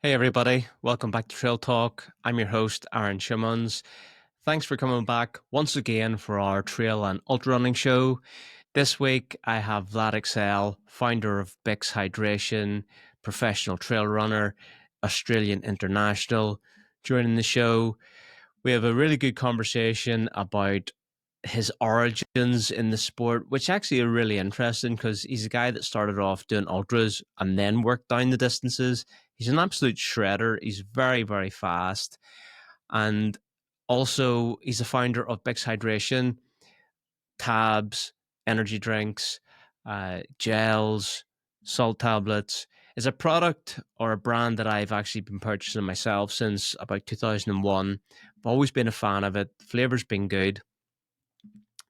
Hey everybody, welcome back to Trail Talk. I'm your host, Aaron Shimmons. Thanks for coming back once again for our trail and ultra running show. This week I have Vlad Ixel, founder of BIX Hydration, professional trail runner, Australian international, joining the show. We have a really good conversation about his origins in the sport, which actually are really interesting because he's a guy that started off doing ultras and then worked down the distances. He's an absolute shredder. He's very, very fast. And also, he's a founder of BIX Hydration, tabs, energy drinks, gels, salt tablets. It's a product or a brand that I've actually been purchasing myself since about 2001. I've always been a fan of it. The flavor's been good.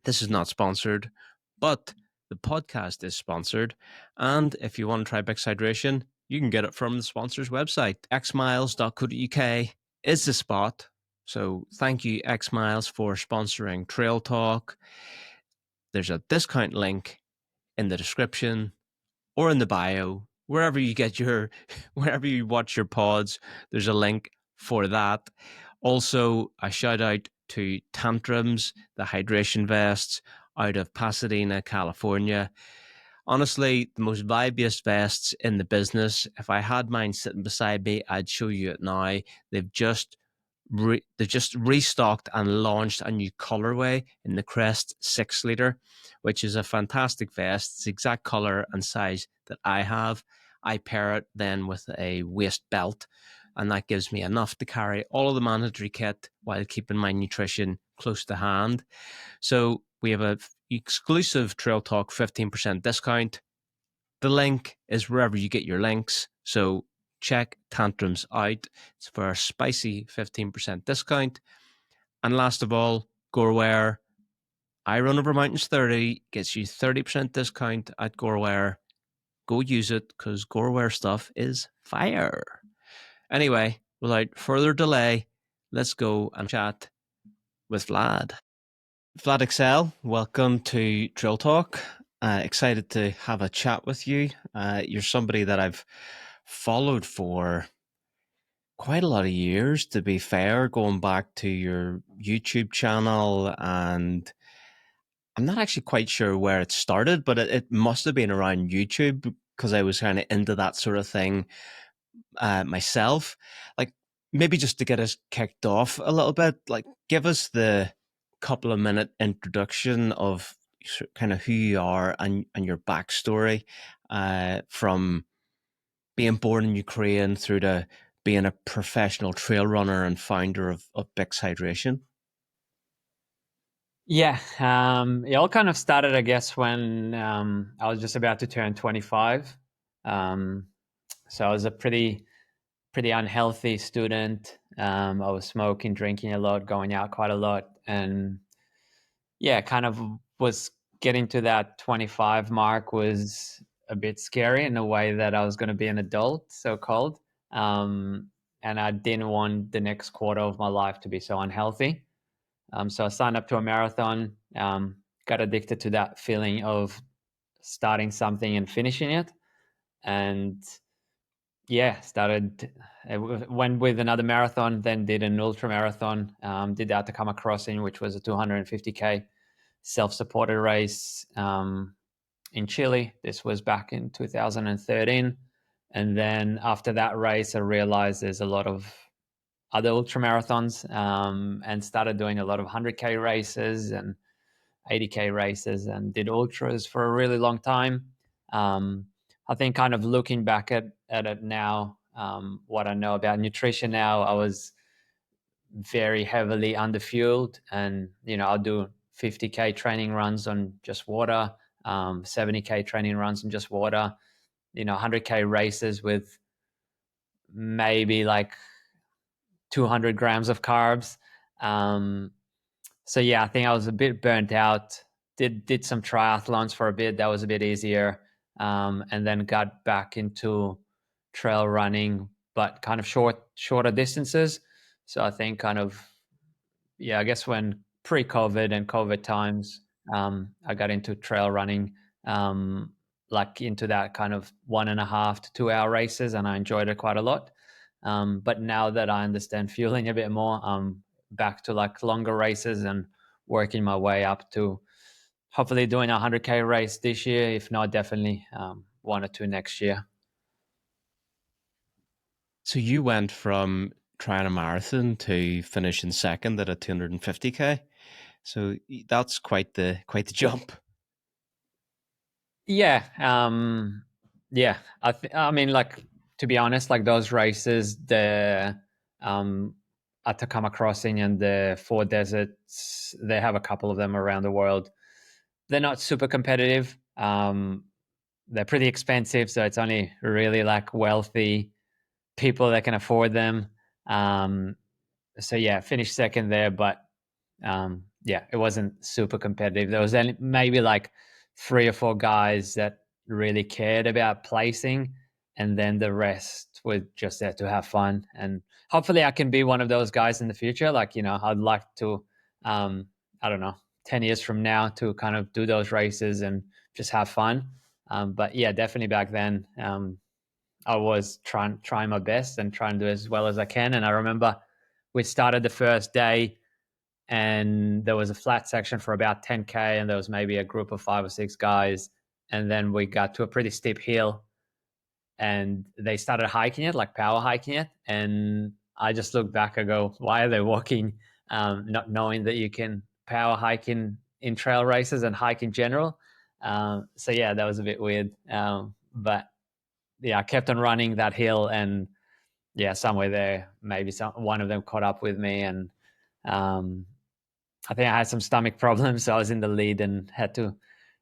This is not sponsored, but the podcast is sponsored. And if you want to try BIX Hydration, you can get it from the sponsor's website. XMiles.co.uk is the spot. So thank you, XMiles, for sponsoring Trail Talk. There's a discount link in the description or in the bio, wherever you watch your pods, there's a link for that. Also, a shout out to Tantrums, the hydration vests out of Pasadena, California. Honestly, the most vibiest vests in the business. If I had mine sitting beside me, I'd show you it now. They've just restocked and launched a new colorway in the Crest 6 liter, which is a fantastic vest. It's the exact color and size that I have. I pair it then with a waist belt, and that gives me enough to carry all of the mandatory kit while keeping my nutrition close to hand. So we have an exclusive Trail Talk 15% discount. The link is wherever you get your links. So check Tantrums out. It's for a spicy 15% discount. And last of all, GOREWEAR. I Run Over Mountains 30 gets you 30% discount at GOREWEAR. Go use it because GOREWEAR stuff is fire. Anyway, without further delay, let's go and chat with Vlad. Vlad Ixel, welcome to Trail Talk. Excited to have a chat with you. You're somebody that I've followed for quite a lot of years, to be fair, going back to your YouTube channel. And I'm not actually quite sure where it started, but it must have been around YouTube because I was kind of into that sort of thing myself. Like, maybe just to get us kicked off a little bit, like, give us the couple of minute introduction of kind of who you are and your backstory from being born in Ukraine through to being a professional trail runner and founder of BIX Hydration. Yeah, it all kind of started, I guess, when I was just about to turn 25. So I was a pretty unhealthy student. I was smoking, drinking a lot, going out quite a lot, and yeah, kind of was getting to that 25 mark was a bit scary in a way that I was going to be an adult, so called, and I didn't want the next quarter of my life to be so unhealthy. So I signed up to a marathon, got addicted to that feeling of starting something and finishing it. And yeah, went with another marathon, then did an ultra marathon, did the Atacama Crossing, which was a 250K self-supported race in Chile. This was back in 2013. And then after that race, I realized there's a lot of other ultra marathons, and started doing a lot of 100K races and 80K races, and did ultras for a really long time. I think kind of looking back at it now, what I know about nutrition now, I was very heavily underfueled, and I'll do 50K training runs on just water, 70K training runs on just water, 100K races with maybe like 200 grams of carbs. So yeah, I think I was a bit burnt out. Did some triathlons for a bit. That was a bit easier. And then got back into trail running, but kind of shorter distances. So I think kind of, yeah, I guess when pre-COVID and COVID times, I got into trail running, like into that kind of 1.5 to 2 hour races, and I enjoyed it quite a lot. But now that I understand fueling a bit more, I'm back to like longer races and working my way up to hopefully doing a 100K race this year. If not, definitely one or two next year. So you went from trying a marathon to finishing second at a 250K. So that's quite the jump. Yeah, yeah. I mean, like, to be honest, like those races, the um, Atacama Crossing and the Four Deserts, they have a couple of them around the world. They're not super competitive. They're pretty expensive, so it's only really like wealthy people that can afford them. Um, so yeah, finished second there, but yeah, it wasn't super competitive. There was only maybe like three or four guys that really cared about placing, and then the rest were just there to have fun. And hopefully, I can be one of those guys in the future. Like, I'd like to, I don't know, 10 years from now to kind of do those races and just have fun. But yeah, definitely back then, I was trying my best and trying to do as well as I can. And I remember we started the first day and there was a flat section for about 10K, and there was maybe a group of 5 or 6 guys, and then we got to a pretty steep hill and they started hiking it, like power hiking it. And I just look back, I go, why are they walking, not knowing that you can power hike in trail races and hike in general. So yeah, that was a bit weird, but yeah, I kept on running that hill, and yeah, somewhere there, maybe one of them caught up with me, and um, I think I had some stomach problems, so I was in the lead and had to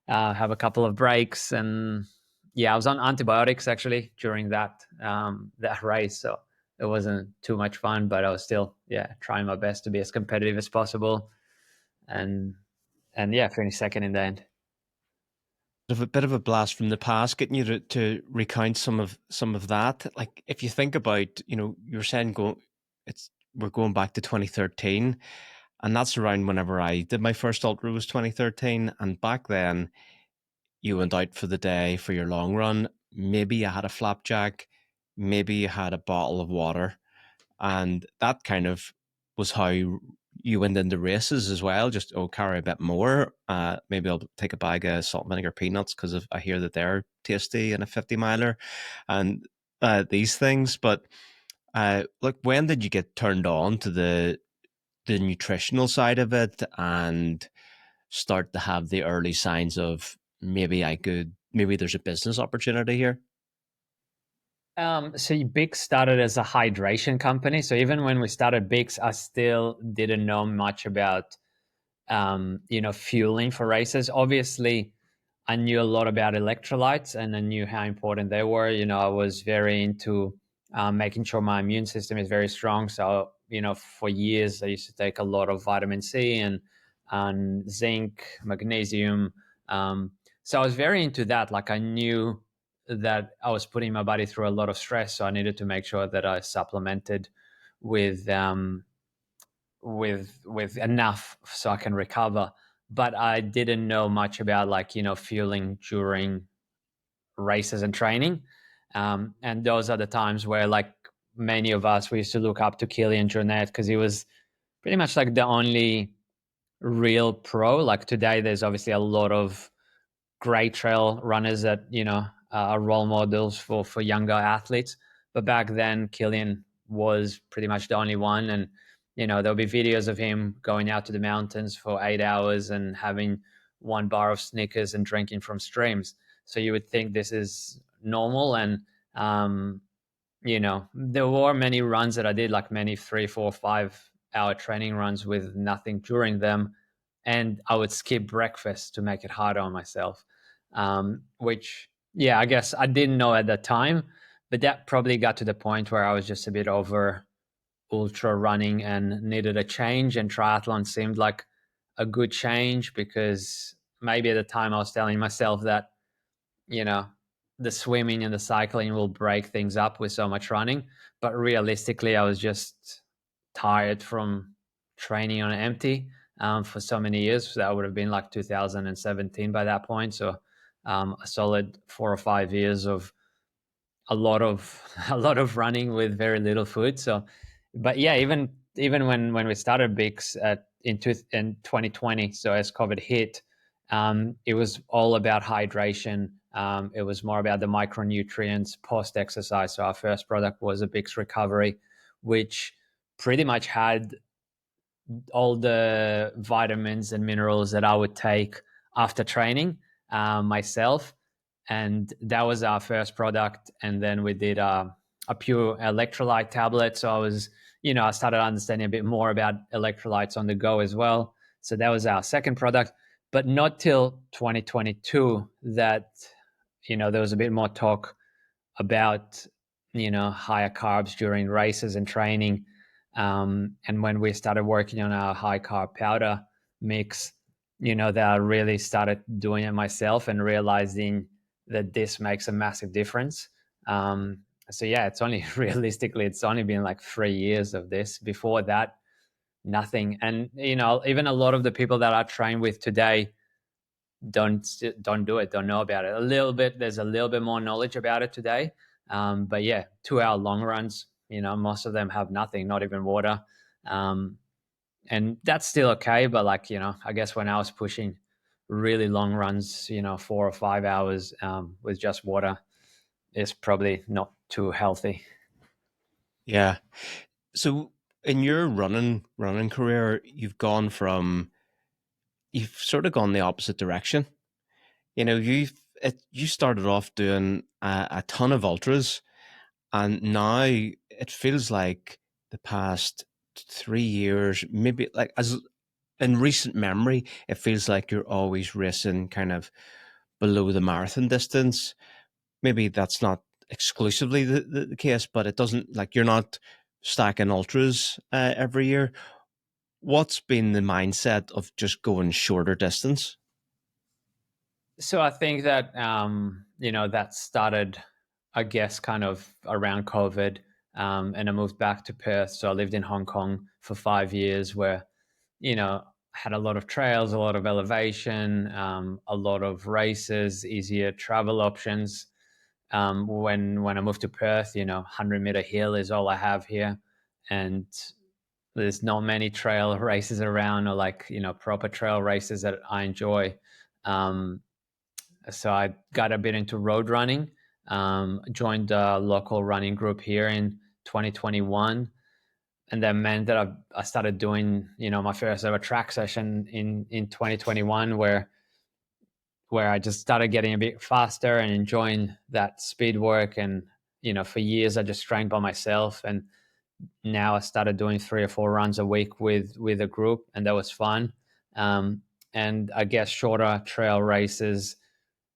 have a couple of breaks. And yeah, I was on antibiotics actually during that race, so it wasn't too much fun. But I was still, yeah, trying my best to be as competitive as possible, and yeah, finished second in the end. A bit of a blast from the past, getting you to recount some of that. Like if you think about, you were saying we're going back to 2013, and that's around whenever I did my first ultra was 2013, and back then you went out for the day for your long run. Maybe you had a flapjack, maybe you had a bottle of water, and that kind of was how you went into races as well. Just carry a bit more. Maybe I'll take a bag of salt and vinegar peanuts because I hear that they're tasty in a 50 miler, and these things. But like, when did you get turned on to the nutritional side of it and start to have the early signs of maybe there's a business opportunity here? So BIX started as a hydration company. So even when we started BIX, I still didn't know much about fueling for races. Obviously, I knew a lot about electrolytes and I knew how important they were. I was very into making sure my immune system is very strong. So, for years, I used to take a lot of vitamin C and zinc, magnesium. So I was very into that. Like, I knew that I was putting my body through a lot of stress. So I needed to make sure that I supplemented with with enough so I can recover. But I didn't know much about, like, fueling during races and training. And those are the times where, like, many of us, we used to look up to Kilian Jornet because he was pretty much like the only real pro. Like today, there's obviously a lot of great trail runners that are role models for younger athletes. But back then, Killian was pretty much the only one, and there'll be videos of him going out to the mountains for 8 hours and having one bar of Snickers and drinking from streams. So you would think this is normal, and um, there were many runs that I did, like many 3, 4, 5 hour training runs with nothing during them. And I would skip breakfast to make it harder on myself. Which, yeah, I guess I didn't know at that time, but that probably got to the point where I was just a bit over ultra running and needed a change. And triathlon seemed like a good change because maybe at the time I was telling myself that you know the swimming and the cycling will break things up with so much running, but realistically I was just tired from training on empty for so many years. So that would have been like 2017 by that point, so a solid 4 or 5 years of a lot of a lot of running with very little food. So, but yeah, even when we started BIX in 2020, so as COVID hit, it was all about hydration. It was more about the micronutrients post exercise. So our first product was a BIX recovery, which pretty much had all the vitamins and minerals that I would take after training myself. And that was our first product. And then we did a pure electrolyte tablet. So I was, I started understanding a bit more about electrolytes on the go as well. So that was our second product, but not till 2022 that, there was a bit more talk about higher carbs during races and training, and when we started working on our high carb powder mix, that I really started doing it myself and realizing that this makes a massive difference. So yeah, it's only realistically it's only been like 3 years of this. Before that, nothing. And even a lot of the people that I train with today don't do it, don't know about it. A little bit, there's a little bit more knowledge about it today. But yeah, 2 hour long runs, most of them have nothing, not even water. Um, and that's still okay. But like, I guess when I was pushing really long runs, 4 or 5 hours with just water is probably not too healthy. Yeah. So in your running career, you've sort of gone the opposite direction. You started off doing a ton of ultras, and now it feels like the past 3 years, maybe like as in recent memory, it feels like you're always racing kind of below the marathon distance. Maybe that's not exclusively the case, but it doesn't like you're not stacking ultras every year. What's been the mindset of just going shorter distance? So I think that that started, I guess, kind of around COVID, and I moved back to Perth. So I lived in Hong Kong for 5 years, where had a lot of trails, a lot of elevation, a lot of races, easier travel options. When I moved to Perth, 100-meter hill is all I have here, and there's not many trail races around, or like proper trail races that I enjoy. Um, so I got a bit into road running, joined a local running group here in 2021. And that meant that I started doing, my first ever track session in 2021, where I just started getting a bit faster and enjoying that speed work. And, for years I just trained by myself. And now I started doing 3 or 4 runs a week with a group, and that was fun. Um, and I guess shorter trail races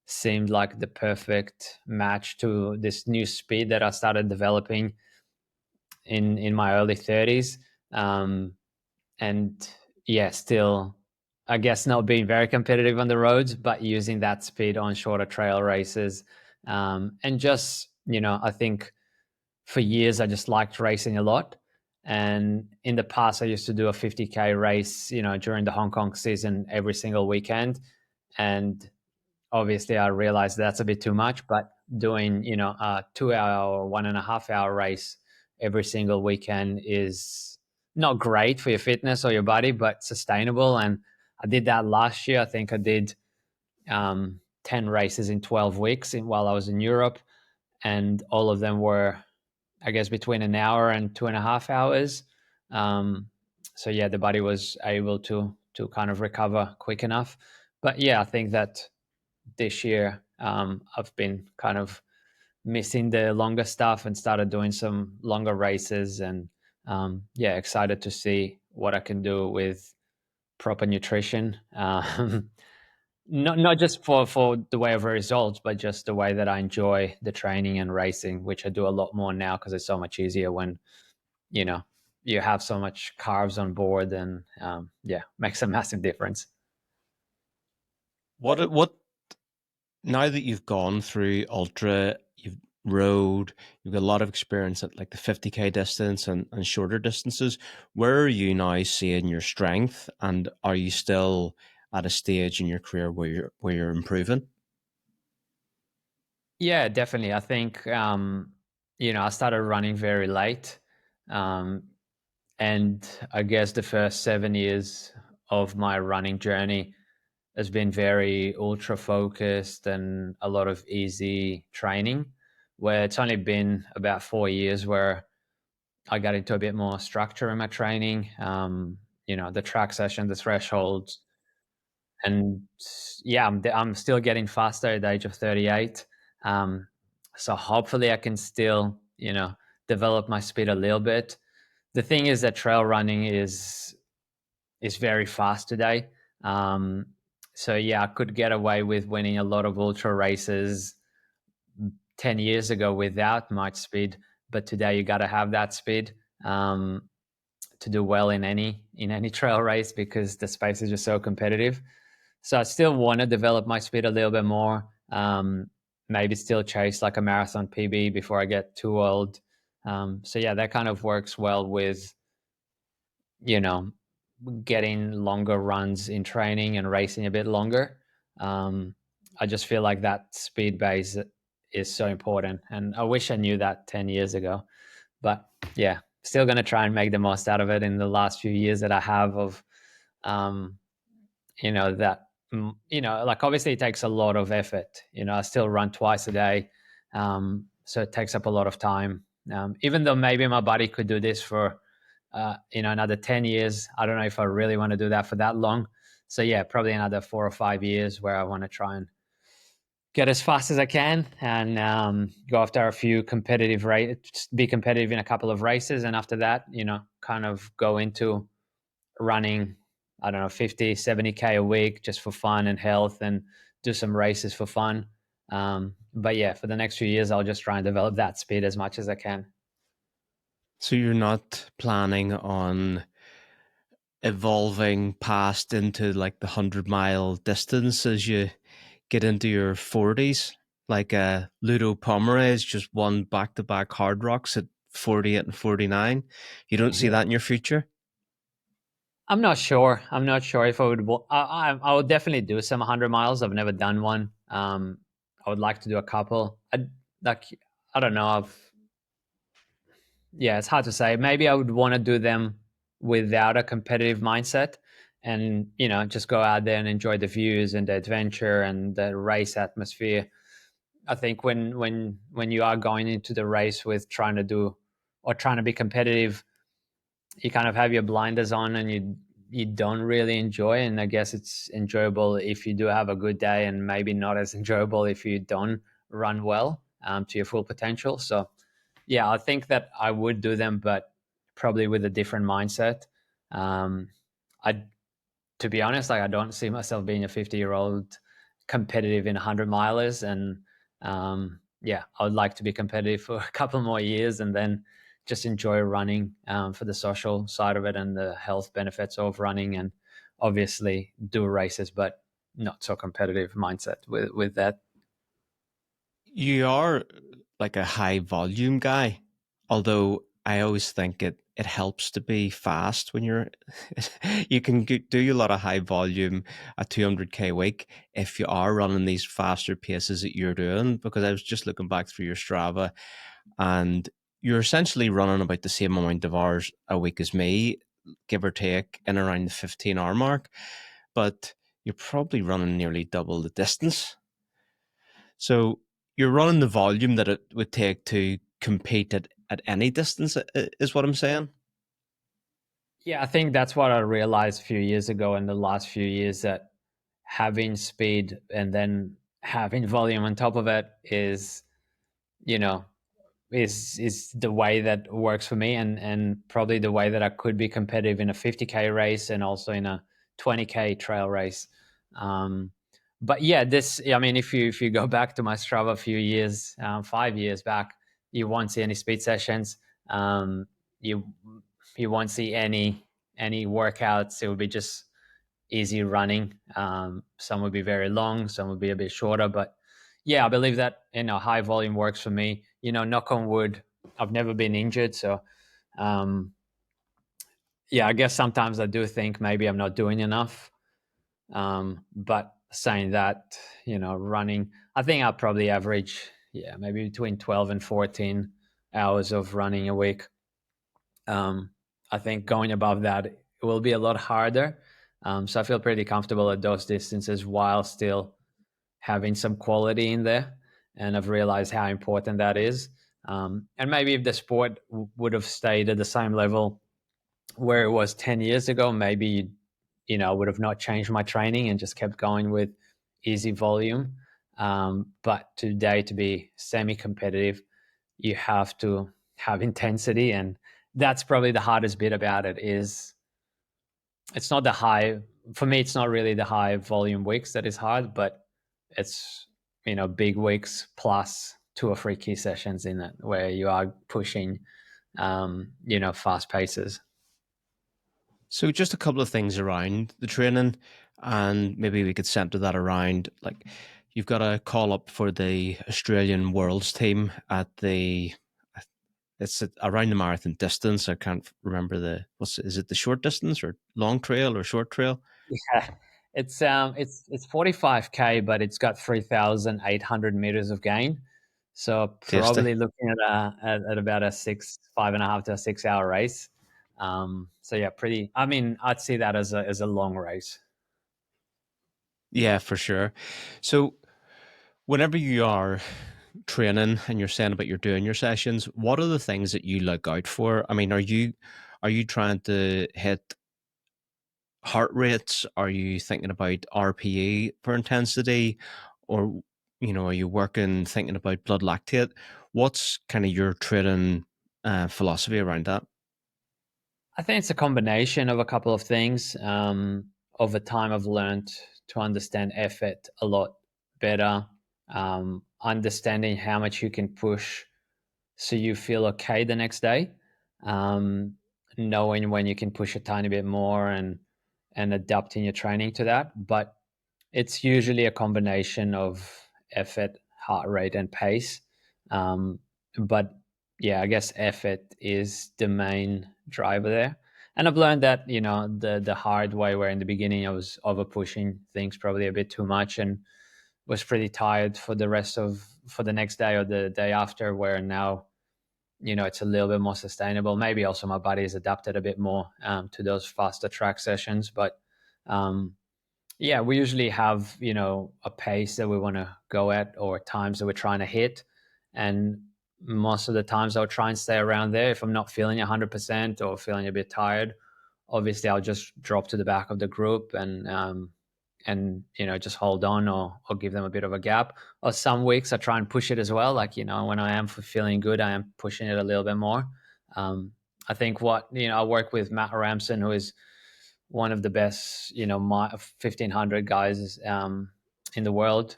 seemed like the perfect match to this new speed that I started developing in my early 30s. Um, and yeah, still, I guess not being very competitive on the roads, but using that speed on shorter trail races. And just, I think for years I just liked racing a lot. And in the past, I used to do a 50K race, during the Hong Kong season every single weekend. And obviously I realized that's a bit too much, but doing, a 2 hour or 1.5 hour race every single weekend is not great for your fitness or your body, but sustainable. And I did that last year. I think I did 10 races in 12 weeks while I was in Europe. And all of them were, I guess, between an hour and 2.5 hours. Um, so yeah, the body was able to kind of recover quick enough. But yeah, I think that this year, I've been kind of missing the longer stuff and started doing some longer races. And yeah, excited to see what I can do with proper nutrition. Not just for the way of results, but just the way that I enjoy the training and racing, which I do a lot more now because it's so much easier when you know you have so much carbs on board, and yeah, makes a massive difference. What now that you've gone through ultra, you've rode, you've got a lot of experience at like the 50K distance and shorter distances. Where are you now seeing your strength, and are you still at a stage in your career where you're improving? Yeah, definitely. I think I started running very late, um, and I guess the first 7 years of my running journey has been very ultra focused and a lot of easy training. Where it's only been about 4 years where I got into a bit more structure in my training. The track session, the thresholds, and yeah, I'm still getting faster at the age of 38. Um, so hopefully I can still develop my speed a little bit. The thing is that trail running is very fast today. Um, so yeah, I could get away with winning a lot of ultra races 10 years ago without much speed, but today you got to have that speed to do well in any trail race because the space is just so competitive. So I still want to develop my speed a little bit more. Maybe still chase like a marathon PB before I get too old. So yeah, that kind of works well with you know getting longer runs in training and racing a bit longer. Um, I just feel like that speed base is so important, and I wish I knew that 10 years ago. But yeah, still gonna try and make the most out of it in the last few years that I have of um, that like obviously it takes a lot of effort. I still run twice a day, so it takes up a lot of time. Even though maybe my body could do this for another 10 years, I don't know if I really want to do that for that long. So yeah, probably another 4 or 5 years where I want to try and get as fast as I can and go after a few competitive races, be competitive in a couple of races, and after that kind of go into running, I don't know, 50, 70K a week just for fun and health, and do some races for fun. But yeah, for the next few years, I'll just try and develop that speed as much as I can. So you're not planning on evolving past into like the 100-mile distance as you get into your 40s? Like Ludo Pomeroy's just won back-to-back hard rocks at 48 and 49. You don't see Yeah. that in your future? I'm not sure. I'm not sure if I would. I would definitely do some 100 miles. I've never done one. I would like to do a couple. Like, I don't know. Yeah, it's hard to say. Maybe I would want to do them without a competitive mindset, and just go out there and enjoy the views and the adventure and the race atmosphere. I think when you are going into the race with trying to do or trying to be competitive, you kind of have your blinders on and you don't really enjoy. And I guess it's enjoyable if you do have a good day, and maybe not as enjoyable if you don't run well to your full potential. So yeah, I think that I would do them, but probably with a different mindset. I To be honest, like I don't see myself being a 50-year-old competitive in 100 milers. And yeah, I would like to be competitive for a couple more years and then just enjoy running for the social side of it and the health benefits of running, and obviously do races, but not so competitive mindset with that. You are like a high volume guy, although I always think it helps to be fast when you're you can do a lot of high volume at 200K a week if you are running these faster paces that you're doing, because I was just looking back through your Strava, and you're essentially running about the same amount of hours a week as me, give or take, in around the 15-hour mark, but you're probably running nearly double the distance. So you're running the volume that it would take to compete at any distance, is what I'm saying. Yeah, I think that's what I realized a few years ago in the last few years, that having speed and then having volume on top of it you know is the way that works for me, and probably the way that I could be competitive in a 50K race and also in a 20K trail race. Um, but yeah, I mean, if you go back to my Strava a few years, 5 years back, you won't see any speed sessions. You you won't see any workouts. It would be just easy running. Some would be very long, some would be a bit shorter, but yeah, I believe that high volume works for me. Knock on wood, I've never been injured, so um, yeah, I guess sometimes I do think maybe I'm not doing enough. But saying that, running, I think I'll probably average yeah, maybe between 12 and 14 hours of running a week. Um, I think going above that it will be a lot harder. So I feel pretty comfortable at those distances while still having some quality in there. And I've realized how important that is. And maybe if the sport would have stayed at the same level where it was 10 years ago, maybe, I would have not changed my training and just kept going with easy volume. But today, to be semi competitive, you have to have intensity. And that's probably the hardest bit about it is it's not the high, for me, it's not really the high volume weeks that is hard, but it's, big weeks plus 2 or 3 key sessions in it where you are pushing, fast paces. So just a couple of things around the training, and maybe we could center that around like you've got a call up for the Australian Worlds team at the around the marathon distance. I can't remember is it the short distance or long trail or short trail? Yeah, it's 45K, but it's got 3,800 meters of gain. So Tasty. probably looking at about a 5.5 to 6 hour race. So yeah, pretty. I mean, I'd see that as a long race. Yeah, for sure. So whenever you are training and you're saying about you're doing your sessions, what are the things that you look out for? I mean, are you trying to hit heart rates? Are you thinking about RPE for intensity, or are you working thinking about blood lactate? What's kind of your training philosophy around that? I think it's a combination of a couple of things. Over time, I've learned to understand effort a lot better. Understanding how much you can push so you feel okay the next day. Um, Knowing when you can push a tiny bit more and adapting your training to that. But it's usually a combination of effort, heart rate, and pace. Um, but yeah, I guess effort is the main driver there. And I've learned that the hard way. Where in the beginning I was over pushing things probably a bit too much and was pretty tired for the next day or the day after. Where now it's a little bit more sustainable. Maybe also my body has adapted a bit more to those faster track sessions. But um, yeah, we usually have, a pace that we want to go at or times that we're trying to hit. And most of the times I'll try and stay around there. If I'm not feeling 100% or feeling a bit tired, obviously I'll just drop to the back of the group and just hold on or give them a bit of a gap. Or some weeks I try and push it as well. Like, when I am feeling good, I am pushing it a little bit more. Um, I think I work with Matt Ramson, who is one of the best, my 1500 guys in the world.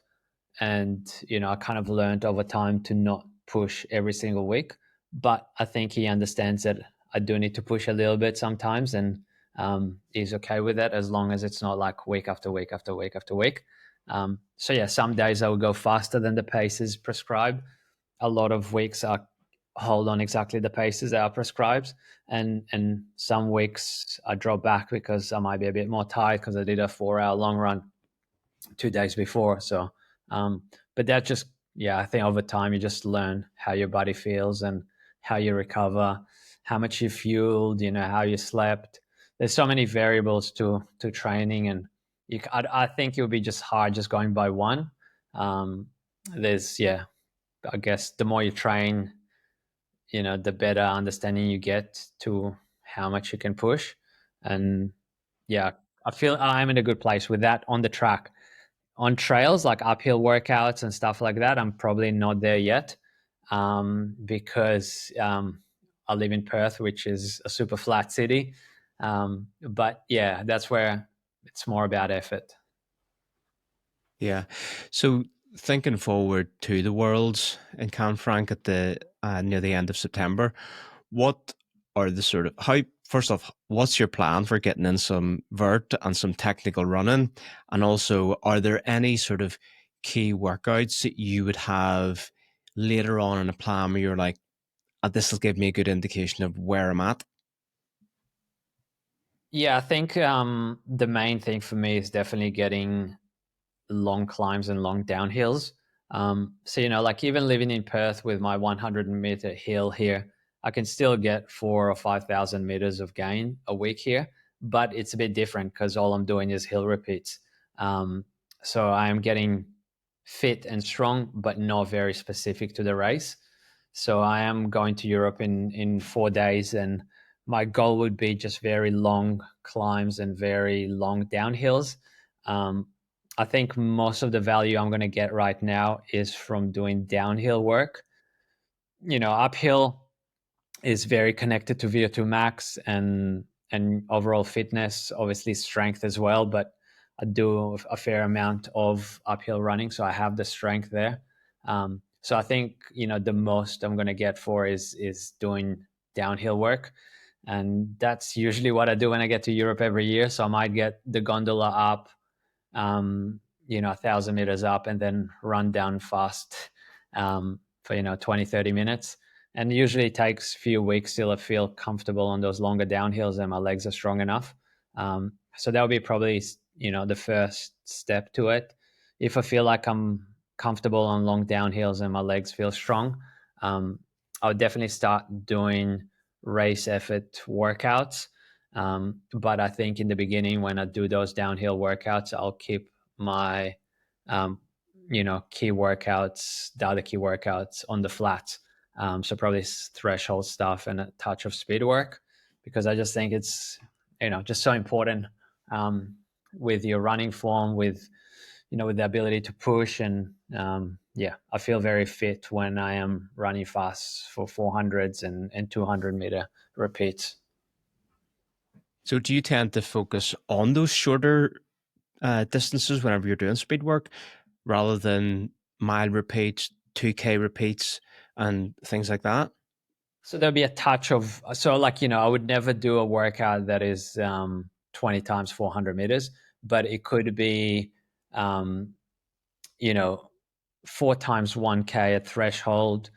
And, I kind of learned over time to not push every single week. But I think he understands that I do need to push a little bit sometimes. And he's okay with that as long as it's not like week after week after week after week. So, yeah, some days I will go faster than the paces prescribed. A lot of weeks I hold on exactly the paces that are prescribed, and some weeks I drop back because I might be a bit more tired because I did a 4 hour long run 2 days before. So, but that just, yeah, I think over time you just learn how your body feels and how you recover, how much you fueled, how you slept. There's so many variables to training, and I think it would be just hard just going by one. Um, yeah, I guess the more you train, the better understanding you get to how much you can push. And yeah, I feel I'm in a good place with that on the track. On trails, like uphill workouts and stuff like that, I'm probably not there yet because I live in Perth, which is a super flat city. But yeah, that's where it's more about effort. Yeah. So thinking forward to the Worlds in Canfranc at the near the end of September, what are the sort of how first off, what's your plan for getting in some vert and some technical running? And also, are there any sort of key workouts that you would have later on in a plan where you're like, this will give me a good indication of where I'm at? Yeah, I think the main thing for me is definitely getting long climbs and long downhills. So like even living in Perth with my 100-meter hill here, I can still get 4 or 5,000 meters of gain a week here, but it's a bit different because all I'm doing is hill repeats. Um, so I am getting fit and strong, but not very specific to the race. So I am going to Europe in 4 days, and my goal would be just very long climbs and very long downhills. Um, I think most of the value I'm going to get right now is from doing downhill work. Uphill is very connected to VO2 max and overall fitness, obviously strength as well. But I do a fair amount of uphill running, so I have the strength there. So I think the most I'm going to get for is doing downhill work, and that's usually what I do when I get to Europe every year. So I might get the gondola up, 1,000 meters up, and then run down fast for 20-30 minutes. And usually it takes a few weeks till I feel comfortable on those longer downhills and my legs are strong enough. So that would be probably the first step to it. If I feel like I'm comfortable on long downhills and my legs feel strong, I would definitely start doing race effort workouts. But I think in the beginning, when I do those downhill workouts, I'll keep my, key workouts, the other key workouts on the flats. So probably threshold stuff and a touch of speed work, because I just think it's, just so important with your running form, with the ability to push. And yeah, I feel very fit when I am running fast for 400s and 200-meter repeats. So do you tend to focus on those shorter distances whenever you're doing speed work rather than mile repeats, 2K repeats, and things like that? So there'll be a touch of, so like, I would never do a workout that is 20 times 400 meters, but it could be, um, you know, 4 times 1K at threshold,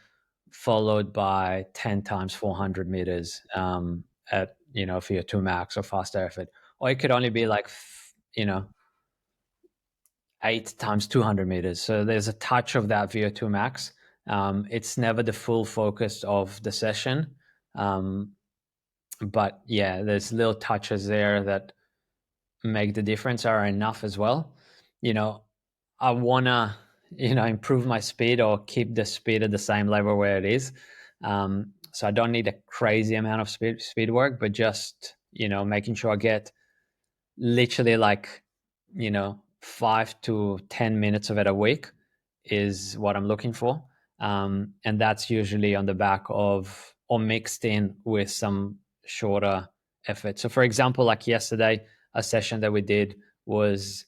followed by 10 times 400 meters at, VO2 max or fast effort. Or it could only be like, 8 times 200 meters. So there's a touch of that VO2 max. It's never the full focus of the session. Um, but yeah, there's little touches there that make the difference are enough as well. You know, I wanna, improve my speed or keep the speed at the same level where it is. So I don't need a crazy amount of speed work, but just, making sure I get literally like 5 to 10 minutes of it a week is what I'm looking for. And that's usually on the back of or mixed in with some shorter effort. So for example, like yesterday, a session that we did was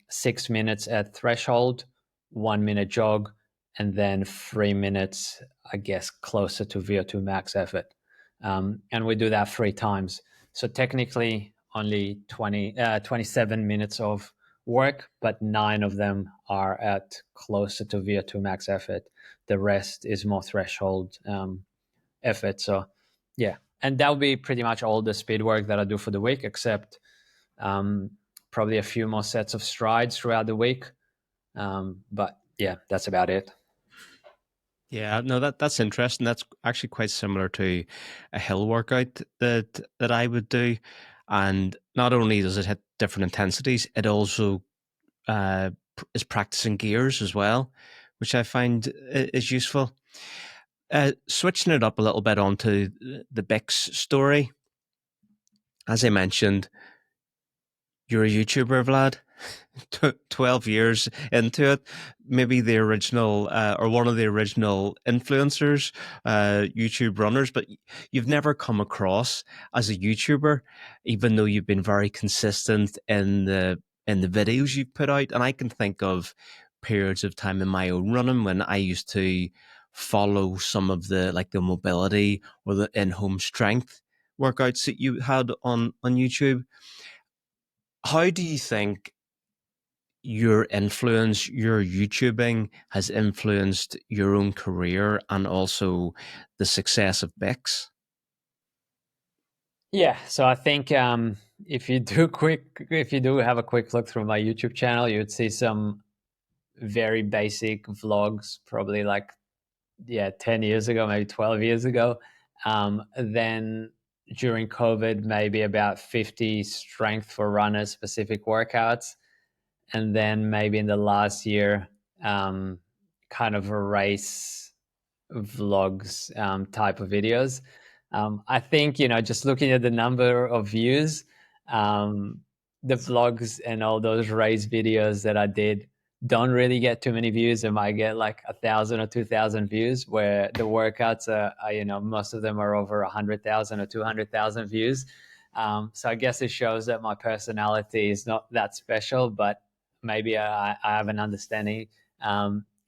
6 minutes at threshold, 1 minute jog, and then 3 minutes, I guess, closer to VO2 max effort. And we do that 3 times. So technically only 27 minutes of work, but 9 of them are at closer to VO2 max effort. The rest is more threshold effort. So yeah, and that'll be pretty much all the speed work that I do for the week, except probably a few more sets of strides throughout the week. But yeah, that's about it. Yeah, no, that's interesting. That's actually quite similar to a hill workout that I would do, and not only does it hit different intensities, it also is practicing gears as well, which I find is useful. Switching it up a little bit onto the BIX story, as I mentioned, you're a YouTuber, Vlad. 12 years into it, maybe the original or one of the original influencers, YouTube runners, but you've never come across as a YouTuber, even though you've been very consistent in the videos you've put out. And I can think of periods of time in my own running when I used to follow some of the like the mobility or the in-home strength workouts that you had on YouTube. How do you think your influence, your YouTubing has influenced your own career and also the success of BIX? Yeah, so I think if you do have a quick look through my YouTube channel, you would see some very basic vlogs, probably like 10 years ago, maybe 12 years ago. Then during COVID, maybe about 50 strength for runners specific workouts. And then maybe in the last year, kind of a race vlogs type of videos. I think, just looking at the number of views, um, the vlogs and all those race videos that I did don't really get too many views. It might get like 1,000 or 2,000 views, where the workouts are, most of them are over 100,000 or 200,000 views. So I guess it shows that my personality is not that special, but maybe I have an understanding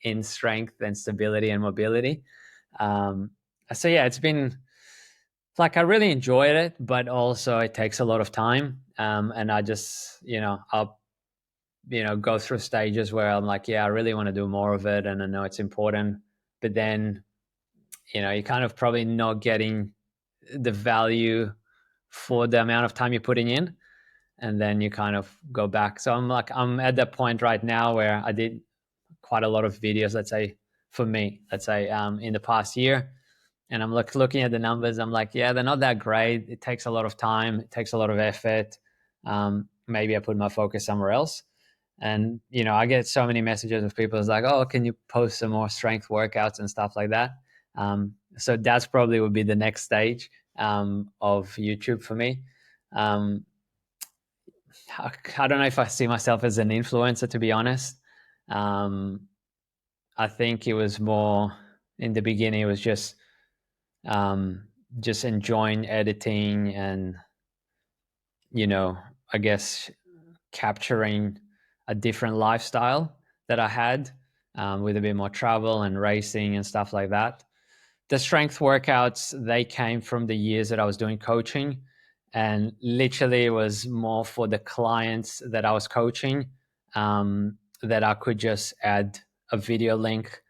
in strength and stability and mobility. Um, so yeah, it's been like I really enjoyed it, but also it takes a lot of time. And I just, I'll go through stages where I'm like, yeah, I really want to do more of it, and I know it's important, but then you're kind of probably not getting the value for the amount of time you're putting in, and then you kind of go back. So I'm at that point right now where I did quite a lot of videos, let's say, for me, let's say, in the past year. And I'm looking at the numbers. I'm like, yeah, they're not that great. It takes a lot of time. It takes a lot of effort. Maybe I put my focus somewhere else. And, I get so many messages of people. It's like, oh, can you post some more strength workouts and stuff like that? So that's probably would be the next stage of YouTube for me. Um, I don't know if I see myself as an influencer, to be honest. Um, I think it was more in the beginning. It was just enjoying editing and I guess capturing a different lifestyle that I had, with a bit more travel and racing and stuff like that. The strength workouts, they came from the years that I was doing coaching, and literally it was more for the clients that I was coaching, that I could just add a video link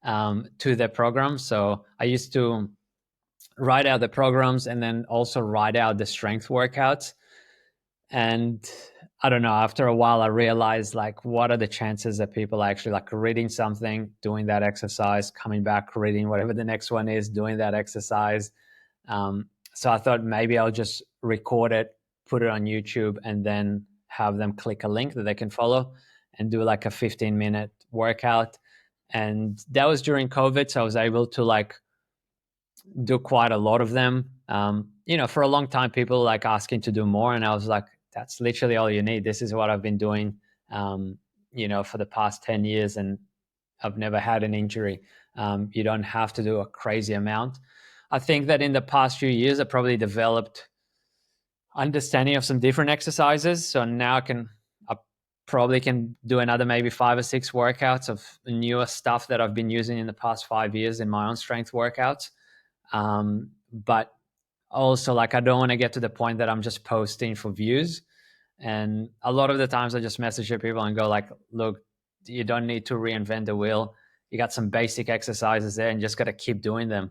to their program. So I used to write out the programs and then also write out the strength workouts. And I don't know, after a while I realized, like, what are the chances that people are actually like reading something, doing that exercise, coming back, reading whatever the next one is, doing that exercise. So I thought maybe I'll just record it, put it on YouTube, and then have them click a link that they can follow and do like a 15-minute workout. And that was during COVID, so I was able to like do quite a lot of them. For a long time, people like asking to do more, and I was like, that's literally all you need. This is what I've been doing, for the past 10 years, and I've never had an injury. You don't have to do a crazy amount. I think that in the past few years, I probably developed understanding of some different exercises. So now I probably can do another maybe 5 or 6 workouts of newer stuff that I've been using in the past 5 years in my own strength workouts. But also, like, I don't want to get to the point that I'm just posting for views. And a lot of the times I just message people and go like, look, you don't need to reinvent the wheel. You got some basic exercises there and just got to keep doing them.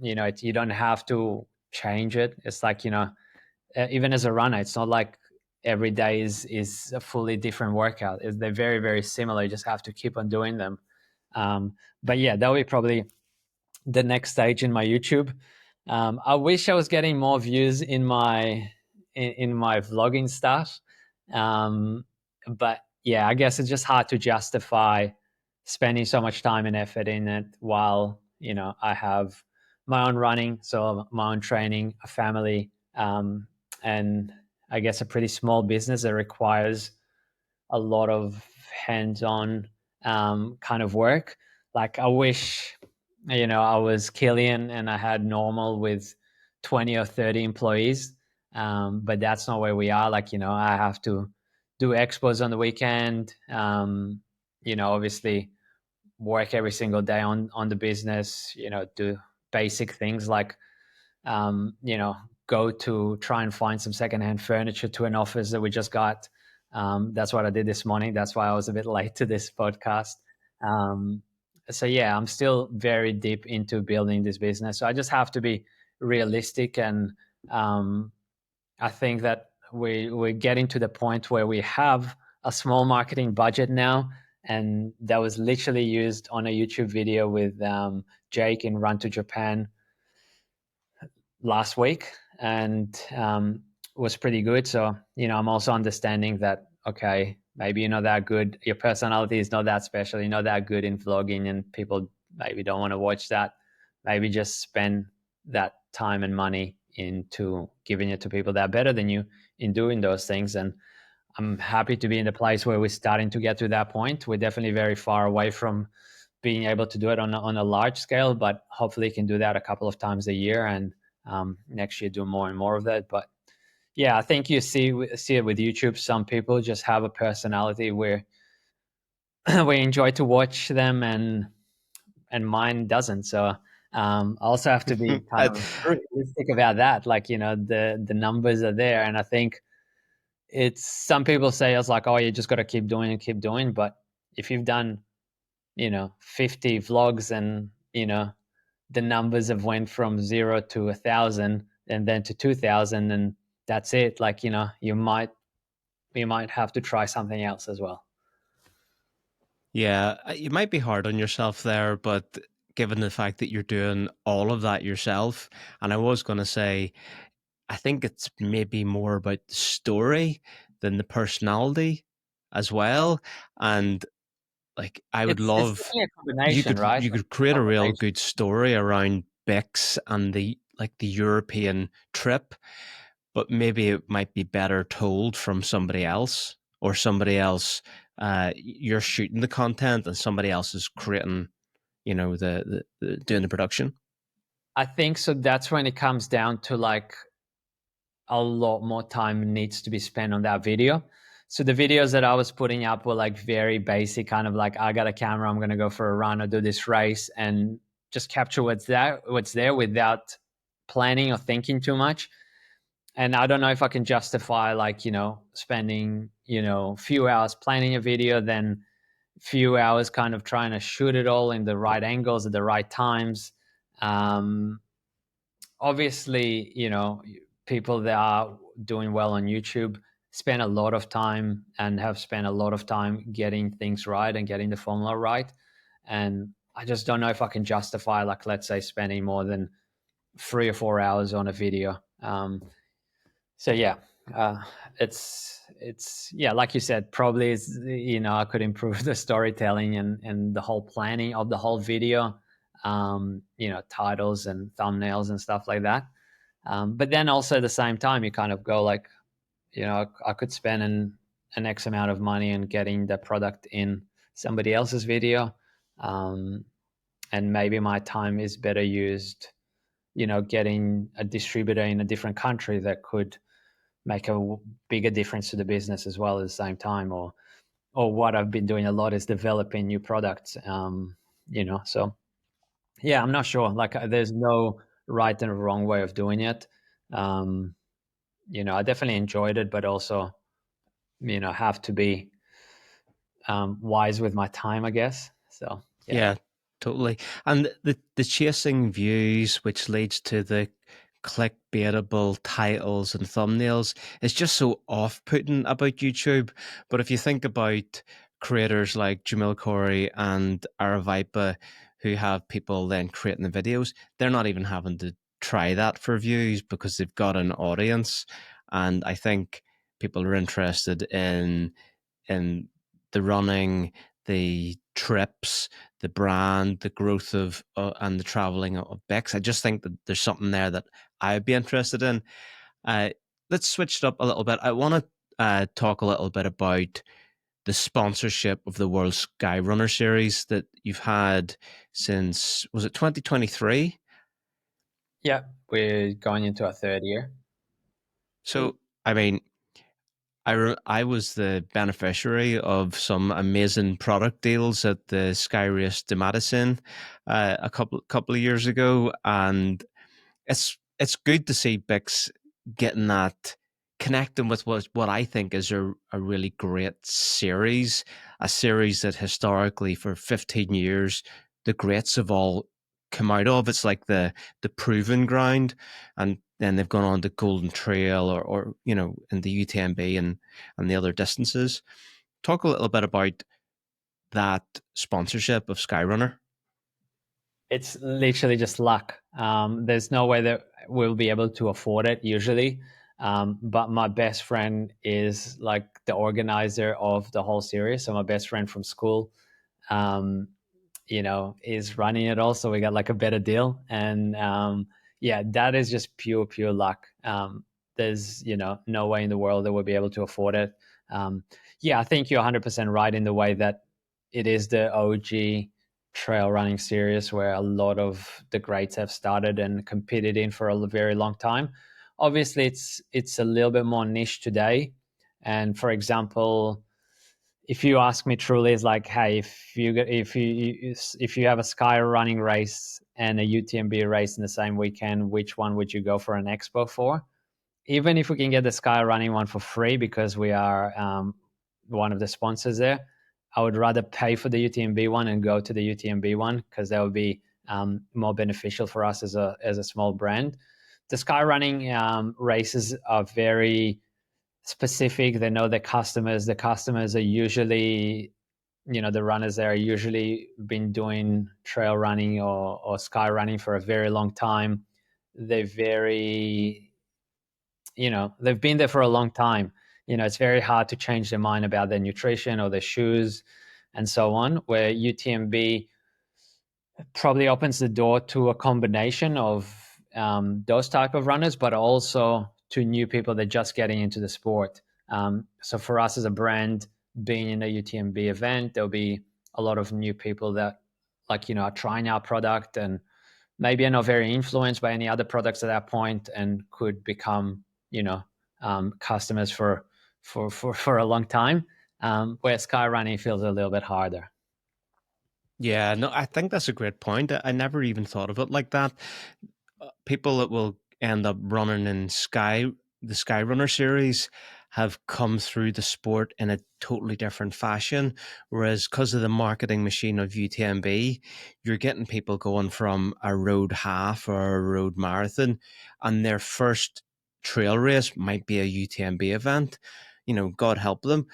You don't have to change it. It's like, even as a runner, it's not like every day is a fully different workout. They're very, very similar. You just have to keep on doing them. But yeah, that would be probably the next stage in my YouTube. I wish I was getting more views in my vlogging stuff, but yeah, I guess it's just hard to justify spending so much time and effort in it while I have my own running, so my own training, a family, and I guess a pretty small business that requires a lot of hands-on kind of work. Like, I wish, I was Killian and I had normal with 20 or 30 employees. But that's not where we are. Like, I have to do expos on the weekend, obviously work every single day on the business, do basic things like, go to try and find some secondhand furniture to an office that we just got. That's what I did this morning. That's why I was a bit late to this podcast. Um, so yeah, I'm still very deep into building this business. So I just have to be realistic, and I think that we're getting to the point where we have a small marketing budget now, and that was literally used on a YouTube video with Jake in Run to Japan last week, and was pretty good. So I'm also understanding that, okay, maybe you're not that good, your personality is not that special, you're not that good in vlogging, and people maybe don't want to watch that. Maybe just spend that time and money into giving it to people that are better than you in doing those things. And I'm happy to be in the place where we're starting to get to that point. We're definitely very far away from being able to do it on a large scale, but hopefully can do that a couple of times a year, and next year do more and more of that. But yeah, I think you see it with YouTube. Some people just have a personality where we enjoy to watch them, and mine doesn't. So I also have to be kind I, of realistic about that. Like, the numbers are there, and I think it's some people say it's like, oh, you just got to keep doing and keep doing. But if you've done 50 vlogs, and the numbers have went from 0 to 1,000 and then to 2,000, and that's it, like, you might have to try something else as well. yeah, you might be hard on yourself there, but given the fact that you're doing all of that yourself, and I was going to say, I think it's maybe more about the story than the personality as well. And like, I would It's love definitely a you combination, could right? you Like, could it's a create a real combination. good story around BIX and the European trip, but maybe it might be better told from somebody else, or somebody else. You're shooting the content and somebody else is creating, the doing the production. I think so. That's when it comes down to, like, a lot more time needs to be spent on that video. So the videos that I was putting up were like very basic, kind of like, I got a camera, I'm gonna go for a run or do this race, and just capture what's there without planning or thinking too much. And I don't know if I can justify, like, spending, few hours planning a video, then few hours kind of trying to shoot it all in the right angles at the right times. Um, Obviously, people that are doing well on YouTube spend a lot of time and have spent a lot of time getting things right and getting the formula right. And I just don't know if I can justify, like, let's say, spending more than 3 or 4 hours on a video. So yeah, uh, it's yeah, like you said, probably is, I could improve the storytelling and the whole planning of the whole video, titles and thumbnails and stuff like that. But then also at the same time, you kind of go like, I could spend an X amount of money on getting the product in somebody else's video, um, and maybe my time is better used, getting a distributor in a different country that could make a bigger difference to the business as well at the same time. Or what I've been doing a lot is developing new products. So yeah, I'm not sure. Like, there's no right and wrong way of doing it. Um, I definitely enjoyed it, but also, have to be wise with my time, I guess. So yeah. Yeah, totally. And the chasing views, which leads to the clickbaitable titles and thumbnails, is just so off-putting about YouTube. But if you think about creators like Jamil Corey and Aravipa, who have people then creating the videos, they're not even having to try that for views because they've got an audience. And I think people are interested in the running, the trips, the brand, the growth of and the traveling of BIX. I just think that there's something there that I'd be interested in. Uh, let's switch it up a little bit. I want to talk a little bit about the sponsorship of the World Sky Runner Series that you've had since, was it 2023? Yeah, we're going into our third year. So, I mean, I was the beneficiary of some amazing product deals at the Sky Race de Madison a couple of years ago, and it's good to see Bix getting that, connecting with what I think is a really great series, a series that historically for 15 years the greats have all come out of. It's like the proven ground, and then they've gone on to Golden Trail, or in the UTMB and the other distances. Talk a little bit about that sponsorship of Skyrunner? It's literally just luck. There's no way that we'll be able to afford it usually. But my best friend is like the organizer of the whole series. So my best friend from school, um, is running it all. So we got like a better deal. And yeah, that is just pure luck. There's, no way in the world that we'll be able to afford it. Um, yeah, I think you're 100% right in the way that it is the OG trail running series where a lot of the greats have started and competed in for a very long time. Obviously, it's a little bit more niche today. And for example, if you ask me truly, it's like, hey, if you have a sky running race and a UTMB race in the same weekend, which one would you go for an expo for? Even if we can get the sky running one for free because we are one of the sponsors there, I would rather pay for the UTMB one and go to the UTMB one because that would be more beneficial for us as a small brand. The sky running races are very specific. They know their customers. The customers are usually, the runners there are usually been doing trail running or sky running for a very long time. They're very, they've been there for a long time. It's very hard to change their mind about their nutrition or their shoes and so on. Where UTMB probably opens the door to a combination of those type of runners, but also to new people that are just getting into the sport. So for us as a brand, being in a UTMB event, there'll be a lot of new people that, like, are trying our product and maybe are not very influenced by any other products at that point and could become, customers for a long time. Where sky running feels a little bit harder. Yeah, no, I think that's a great point. I never even thought of it like that. People that will end up running in the Skyrunner series have come through the sport in a totally different fashion. Whereas because of the marketing machine of UTMB, you're getting people going from a road half or a road marathon, and their first trail race might be a UTMB event. God help them.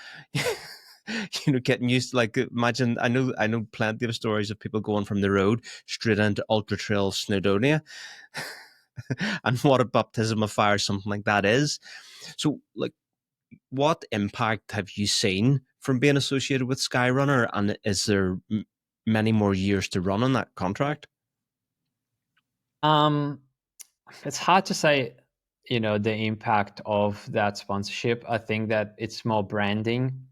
Getting used to, like, imagine, I know plenty of stories of people going from the road straight into ultra trail Snowdonia. And what a baptism of fire something like that is. So, like, what impact have you seen from being associated with Skyrunner, and is there many more years to run on that contract? Um, it's hard to say, the impact of that sponsorship. I think that it's more branding.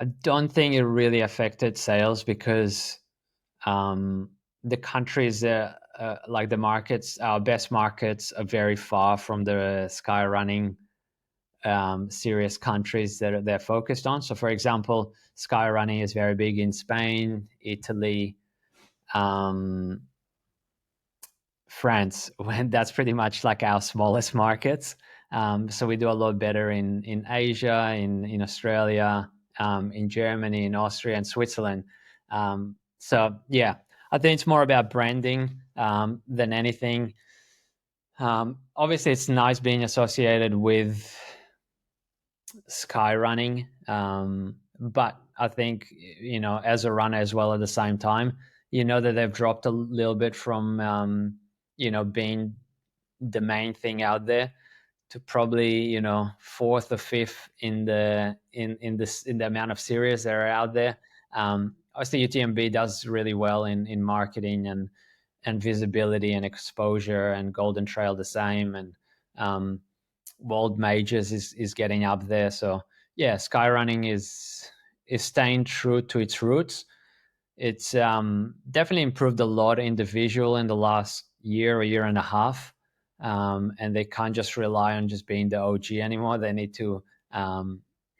I don't think it really affected sales because um, the countries, like the markets, our best markets, are very far from the sky running serious countries that they're focused on. So, for example, sky running is very big in Spain, Italy, um, France. When that's pretty much like our smallest markets. So we do a lot better in Asia, in Australia, in Germany, in Austria, and Switzerland. So yeah, I think it's more about branding than anything. Obviously, it's nice being associated with sky running. But I think, as a runner as well at the same time, that they've dropped a little bit from, being the main thing out there to probably, fourth or fifth in the amount of series that are out there. Obviously, UTMB does really well in marketing and visibility and exposure, and Golden Trail the same, and world majors is getting up there. So yeah, skyrunning is staying true to its roots. It's definitely improved a lot in the visual in the last year or year and a half, and they can't just rely on just being the OG anymore. They need to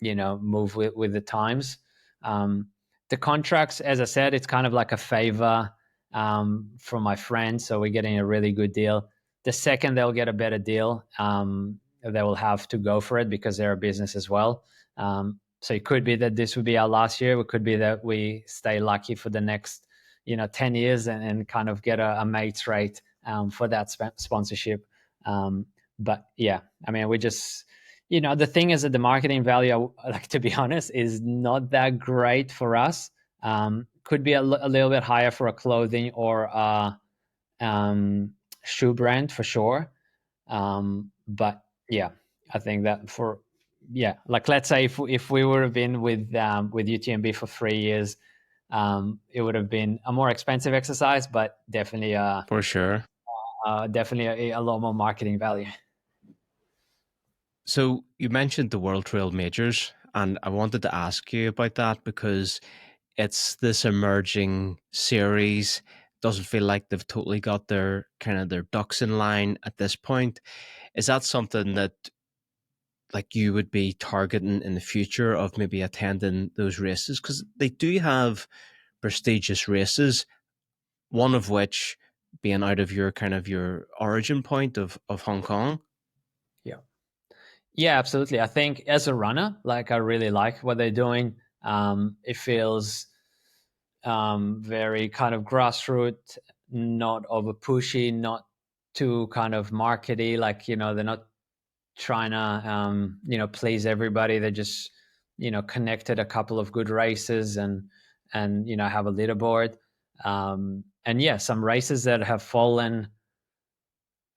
move with the times. um, the contracts, as I said, it's kind of like a favor from my friend, so we're getting a really good deal. The second they'll get a better deal, they will have to go for it because they're a business as well. So it could be that this would be our last year. It could be that we stay lucky for the next, 10 years and kind of get a mates rate for that sponsorship. But yeah, I mean, we just, the thing is that the marketing value, like, to be honest, is not that great for us. Could be a little bit higher for a clothing or a shoe brand for sure. But yeah, I think that for yeah, like let's say if we would have been with UTMB for 3 years, it would have been a more expensive exercise, but For sure. definitely a lot more marketing value. So you mentioned the World Trail Majors, and I wanted to ask you about that because it's this emerging series. Doesn't feel like they've totally got their kind of their ducks in line at this point. Is that something that like you would be targeting in the future of maybe attending those races? Because they do have prestigious races, one of which being out of your kind of your origin point of Hong Kong. Yeah. Yeah, absolutely. I think as a runner, like I really like what they're doing. It feels very kind of grassroots, not over pushy, not too kind of markety. Like they're not trying to please everybody. They just connected a couple of good races and have a leaderboard. And yeah, some races that have fallen,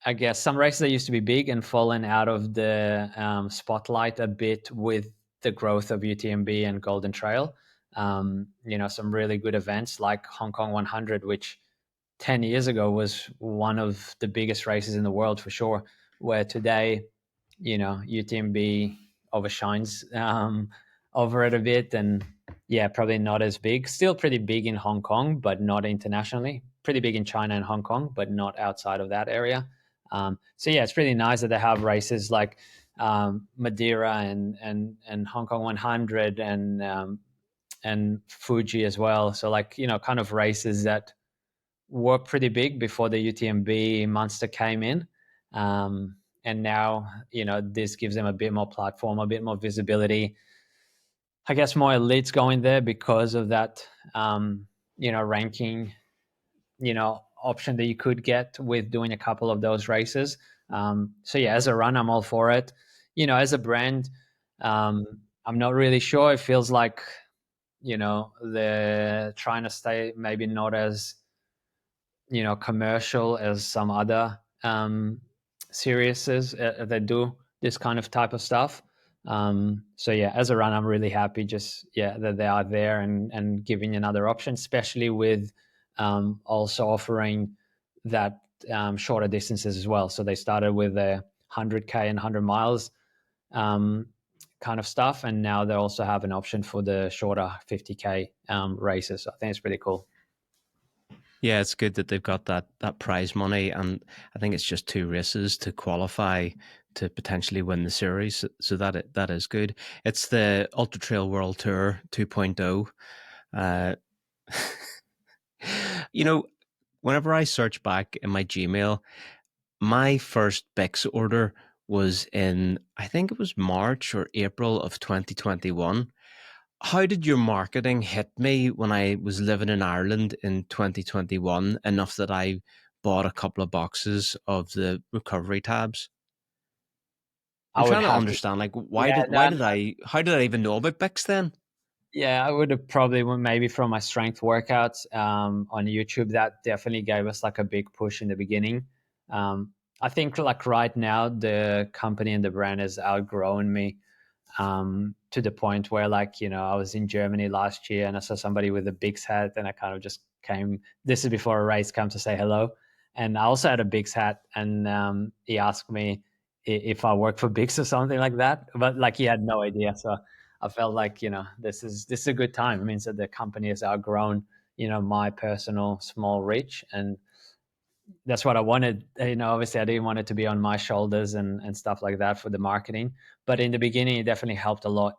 I guess some races that used to be big and fallen out of the spotlight a bit with the growth of UTMB and Golden Trail. Some really good events like Hong Kong 100, which 10 years ago was one of the biggest races in the world for sure, where today, UTMB overshines over it a bit. And yeah, probably not as big. Still pretty big in Hong Kong, but not internationally. Pretty big in China and Hong Kong, but not outside of that area. So yeah, it's pretty nice that they have races like Madeira and Hong Kong 100 and Fuji as well. So like kind of races that were pretty big before the UTMB monster came in. And now, this gives them a bit more platform, a bit more visibility. I guess more elites going there because of that, ranking, option that you could get with doing a couple of those races. So yeah, as a run, I'm all for it. As a brand, I'm not really sure. It feels like, they're trying to stay maybe not as commercial as some other series that do this kind of type of stuff. So yeah, as a run, I'm really happy just that they are there and giving another option, especially with also offering that shorter distances as well. So they started with a 100K and 100 miles um, kind of stuff, and now they also have an option for the shorter 50K races. So I think it's pretty cool. Yeah, it's good that they've got that prize money, and I think it's just two races to qualify to potentially win the series. So that is good. It's the Ultra Trail World Tour 2.0. Uh, you know, whenever I search back in my Gmail, my first BIX order was in I think it was March or April of 2021. How did your marketing hit me when I was living in Ireland in 2021 enough that I bought a couple of boxes of the recovery tabs? I'm I would trying to have to. understand, like, Yeah, why did I, how did I even know about Bix then? yeah, I would have probably went maybe from my strength workouts on YouTube. That definitely gave us like a big push in the beginning. I think like right now the company and the brand has outgrown me to the point where like I was in Germany last year and I saw somebody with a BIX hat and I kind of just came. This is before a race, come to say hello, and I also had a BIX hat and he asked me if I work for BIX or something like that, but like he had no idea. So I felt like this is a good time. It means that the company has outgrown my personal small reach, and that's what I wanted. Obviously I didn't want it to be on my shoulders and stuff like that for the marketing. But in the beginning, it definitely helped a lot.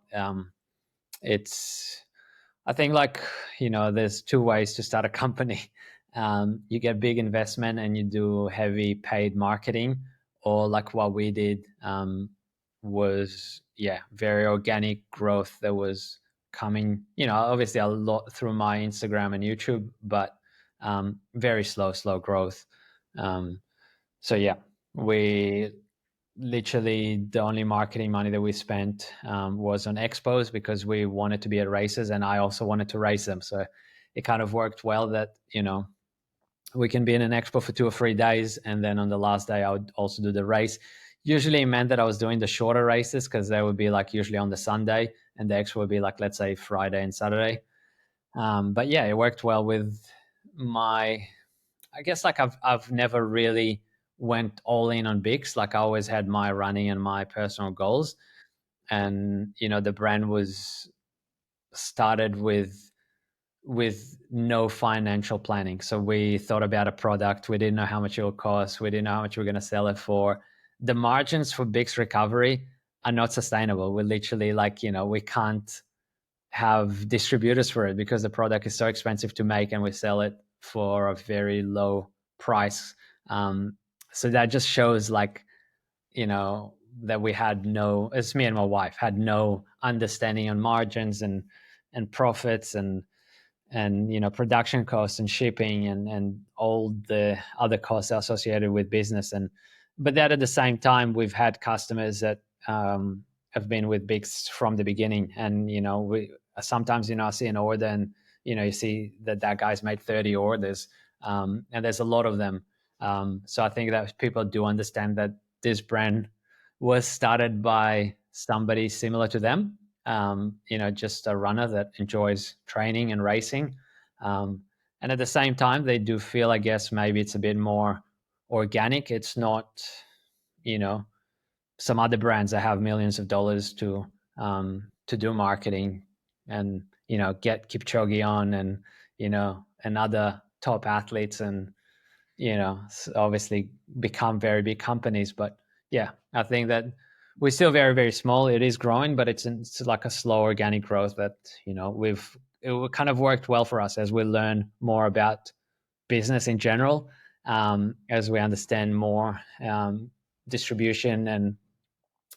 It's I think like there's two ways to start a company. You get big investment and you do heavy paid marketing, or like what we did was very organic growth that was coming. Obviously a lot through my Instagram and YouTube, but very slow growth. Um, so yeah, we literally the only marketing money that we spent was on expos because we wanted to be at races and I also wanted to race them. So it kind of worked well that, we can be in an expo for 2 or 3 days, and then on the last day I would also do the race. Usually it meant that I was doing the shorter races because they would be like usually on the Sunday, and the expo would be like, let's say, Friday and Saturday. But yeah, it worked well with my. I guess like I've never really went all in on BIX. Like I always had my running and my personal goals, and the brand was started with no financial planning. So we thought about a product. We didn't know how much it would cost. We didn't know how much we were going to sell it for. The margins for BIX recovery are not sustainable. We're literally like, we can't have distributors for it because the product is so expensive to make and we sell it for a very low price. So that just shows like, that we had no, it's me and my wife had no understanding on margins and profits and production costs and shipping and all the other costs associated with business. And but that at the same time we've had customers that have been with Bix from the beginning, and we sometimes I see an order and you see that guy's made 30 orders, and there's a lot of them. So I think that people do understand that this brand was started by somebody similar to them, just a runner that enjoys training and racing. And at the same time, they do feel, I guess, maybe it's a bit more organic. It's not, you know, some other brands that have millions of dollars to do marketing and, get Kipchoge on and other top athletes and, obviously become very big companies. But yeah, I think that we're still very, very small. It is growing, but it's like a slow organic growth that, it kind of worked well for us as we learn more about business in general, as we understand more distribution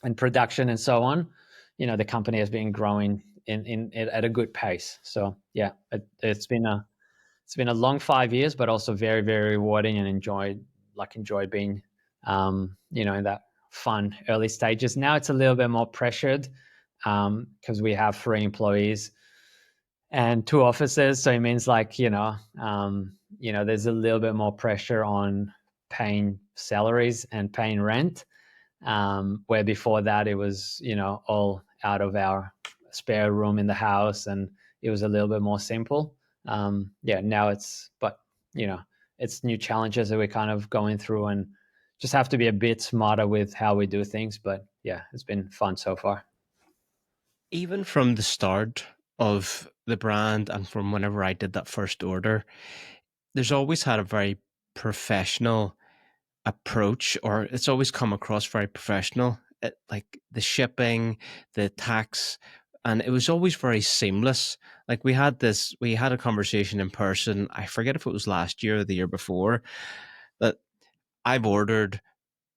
and production and so on. The company has been growing in at a good pace. So yeah, it's been a long 5 years, but also very, very rewarding, and enjoyed being, in that fun early stages. Now it's a little bit more pressured because we have 3 employees and 2 officers. So it means like, there's a little bit more pressure on paying salaries and paying rent. Where before that it was, all out of our spare room in the house, and it was a little bit more simple. Yeah, now but it's new challenges that we're kind of going through, and just have to be a bit smarter with how we do things. But yeah, it's been fun so far. Even from the start of the brand and from whenever I did that first order, there's always had a very professional approach, or it's always come across very professional. Like the shipping, the tax, and it was always very seamless. Like we had a conversation in person. I forget if it was last year or the year before, that I've ordered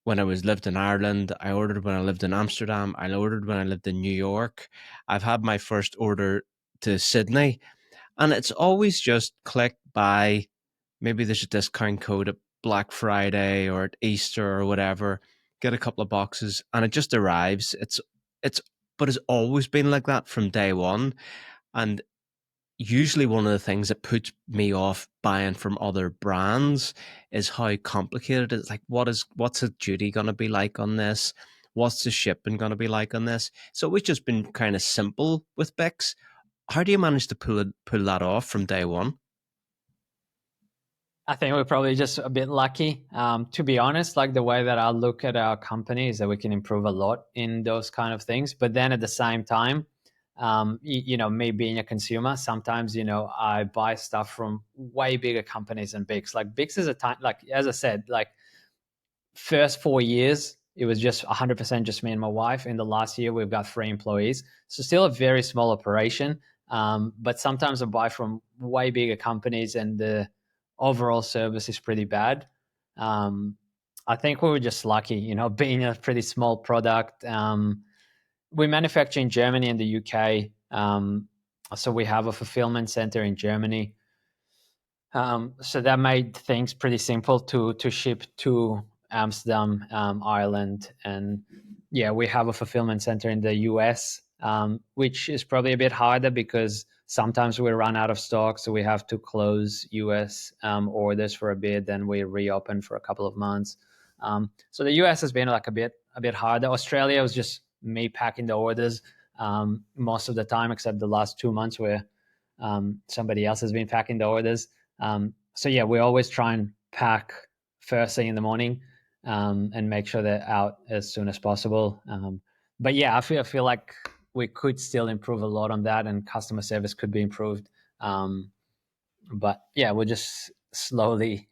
when I was lived in Ireland. I ordered when I lived in Amsterdam. I ordered when I lived in New York. I've had my first order to Sydney, and it's always just click buy. Maybe there's a discount code at Black Friday or at Easter or whatever. Get a couple of boxes and it just arrives. It's but it's always been like that from day one. And usually one of the things that puts me off buying from other brands is how complicated it is. Like what's the duty gonna be like on this? What's the shipping gonna be like on this? So it's just been kind of simple with Bix. How do you manage to pull that off from day one? I think we're probably just a bit lucky. To be honest, like the way that I look at our company is that we can improve a lot in those kind of things. But then at the same time, me being a consumer, sometimes, I buy stuff from way bigger companies than Bix. Like Bix is a time, like, as I said, like first 4 years, it was just 100% just me and my wife. In the last year, we've got 3 employees. So still a very small operation. But sometimes I buy from way bigger companies and the overall service is pretty bad. Um, I think we were just lucky, being a pretty small product. We manufacture in Germany and the UK. So we have a fulfillment center in Germany. So that made things pretty simple to ship to Amsterdam, Ireland, and yeah, we have a fulfillment center in the US, which is probably a bit harder because sometimes we run out of stock, so we have to close US orders for a bit, then we reopen for a couple of months. So the US has been like a bit harder. Australia was just me packing the orders most of the time, except the last 2 months where somebody else has been packing the orders. So yeah, we always try and pack first thing in the morning and make sure they're out as soon as possible. But yeah, I feel like we could still improve a lot on that, and customer service could be improved. But yeah, we're just slowly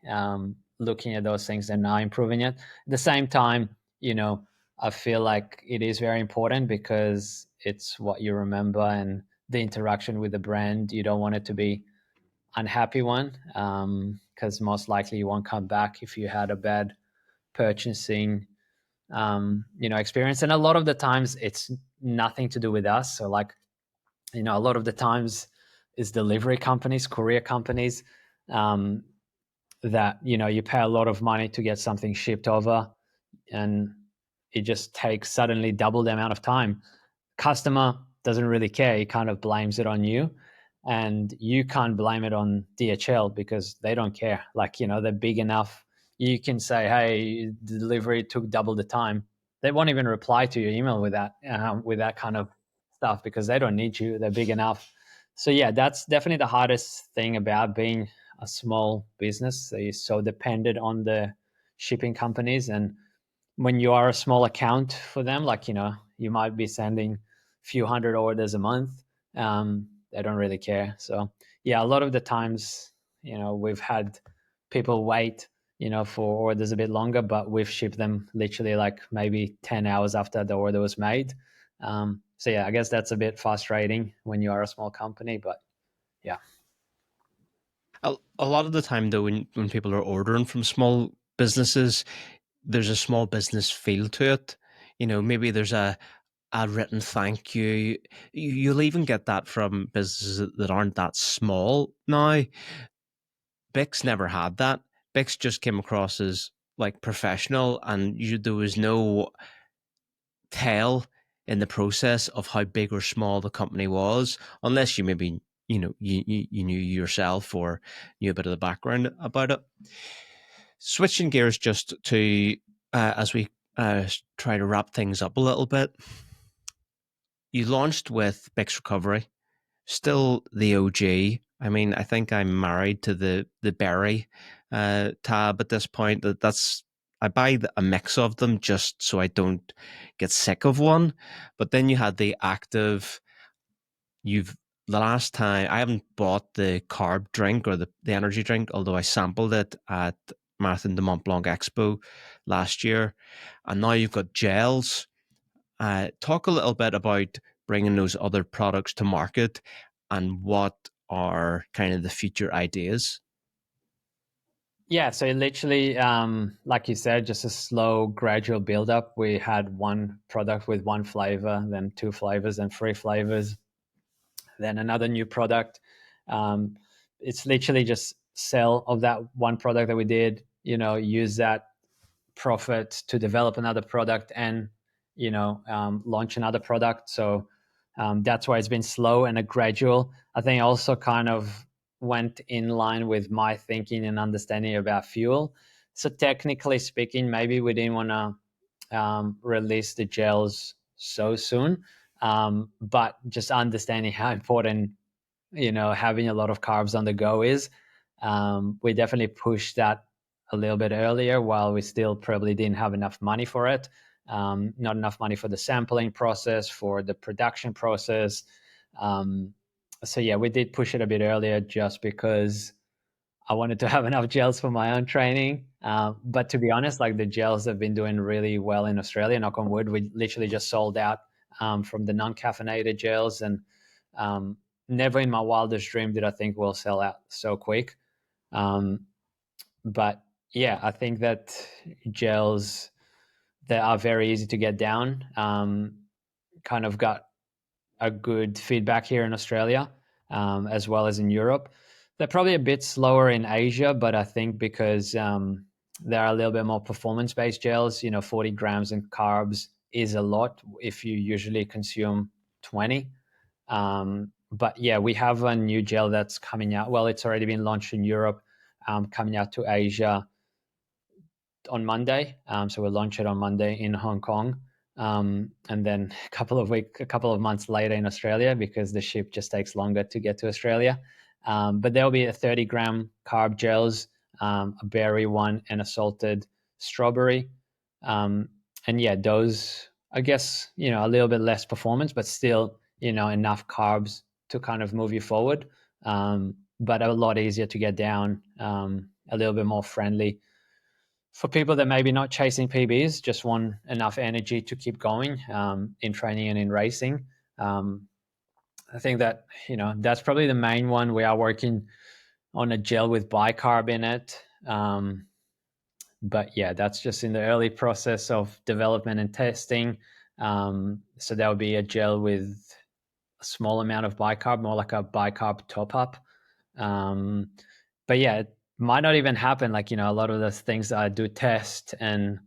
looking at those things and now improving it. At the same time, I feel like it is very important because it's what you remember and the interaction with the brand. You don't want it to be unhappy one because most likely you won't come back if you had a bad purchasing experience. And a lot of the times it's nothing to do with us. So like, a lot of the times is delivery companies, courier companies, um, that you pay a lot of money to get something shipped over, and it just takes suddenly double the amount of time. Customer doesn't really care. He kind of blames it on you, and you can't blame it on DHL because they don't care. Like, they're big enough. You can say, hey, the delivery took double the time. They won't even reply to your email with that kind of stuff because they don't need you. They're big enough. So yeah, that's definitely the hardest thing about being a small business. So you're so dependent on the shipping companies, and when you are a small account for them, like, you might be sending a few hundred orders a month. They don't really care. So yeah, a lot of the times, we've had people wait, for orders a bit longer, but we've shipped them literally like maybe 10 hours after the order was made. So yeah, I guess that's a bit frustrating when you are a small company, but yeah. A lot of the time, though, when people are ordering from small businesses, there's a small business feel to it. Maybe there's a written thank you. You'll even get that from businesses that aren't that small now. BIX never had that. BIX just came across as like professional, and there was no tell in the process of how big or small the company was, unless you maybe you knew yourself or knew a bit of the background about it. Switching gears just to as we try to wrap things up a little bit, you launched with BIX Recovery, still the OG. I mean, I think I'm married to the berry tab at this point. That's I buy a mix of them just so I don't get sick of one. But then you had the active. You've the last time I haven't bought the carb drink or the energy drink, although I sampled it at Marathon de Mont Blanc Expo last year, and now you've got gels. Talk a little bit about bringing those other products to market and what are kind of the future ideas. Yeah, so literally, like you said, just a slow, gradual build up. We had one product with one flavor, then two flavors, then three flavors, then another new product. Um, it's literally just sell of that one product that we did, use that profit to develop another product and, launch another product. So that's why it's been slow and a gradual. I think also kind of went in line with my thinking and understanding about fuel. So technically speaking, maybe we didn't want to release the gels so soon, but just understanding how important having a lot of carbs on the go is. We definitely pushed that a little bit earlier while we still probably didn't have enough money for it. Not enough money for the sampling process, for the production process. So yeah, we did push it a bit earlier just because I wanted to have enough gels for my own training. But to be honest, like the gels have been doing really well in Australia. Knock on wood, we literally just sold out from the non-caffeinated gels, and um, never in my wildest dream did I think we'll sell out so quick. Um, but yeah, I think that gels that are very easy to get down kind of got a good feedback here in Australia, as well as in Europe. They're probably a bit slower in Asia, but I think because There are a little bit more performance-based gels. 40 grams in carbs is a lot if you usually consume 20. But yeah, we have a new gel that's coming out. Well, it's already been launched in Europe, coming out to Asia on Monday. So we'll launch it on Monday in Hong Kong. And then a couple of months later in Australia, because the ship just takes longer to get to Australia. But there'll be a 30-gram carb gels, a berry one, and a salted strawberry. And yeah, those, I guess, a little bit less performance, but still, enough carbs to kind of move you forward. But a lot easier to get down, a little bit more friendly for people that maybe not chasing PBs, just want enough energy to keep going in training and in racing. Um, I think that that's probably the main one. We are working on a gel with bicarb in it, but yeah, that's just in the early process of development and testing. So there will be a gel with a small amount of bicarb, more like a bicarb top up. Um, but yeah, it might not even happen. Like, a lot of those things I do test and,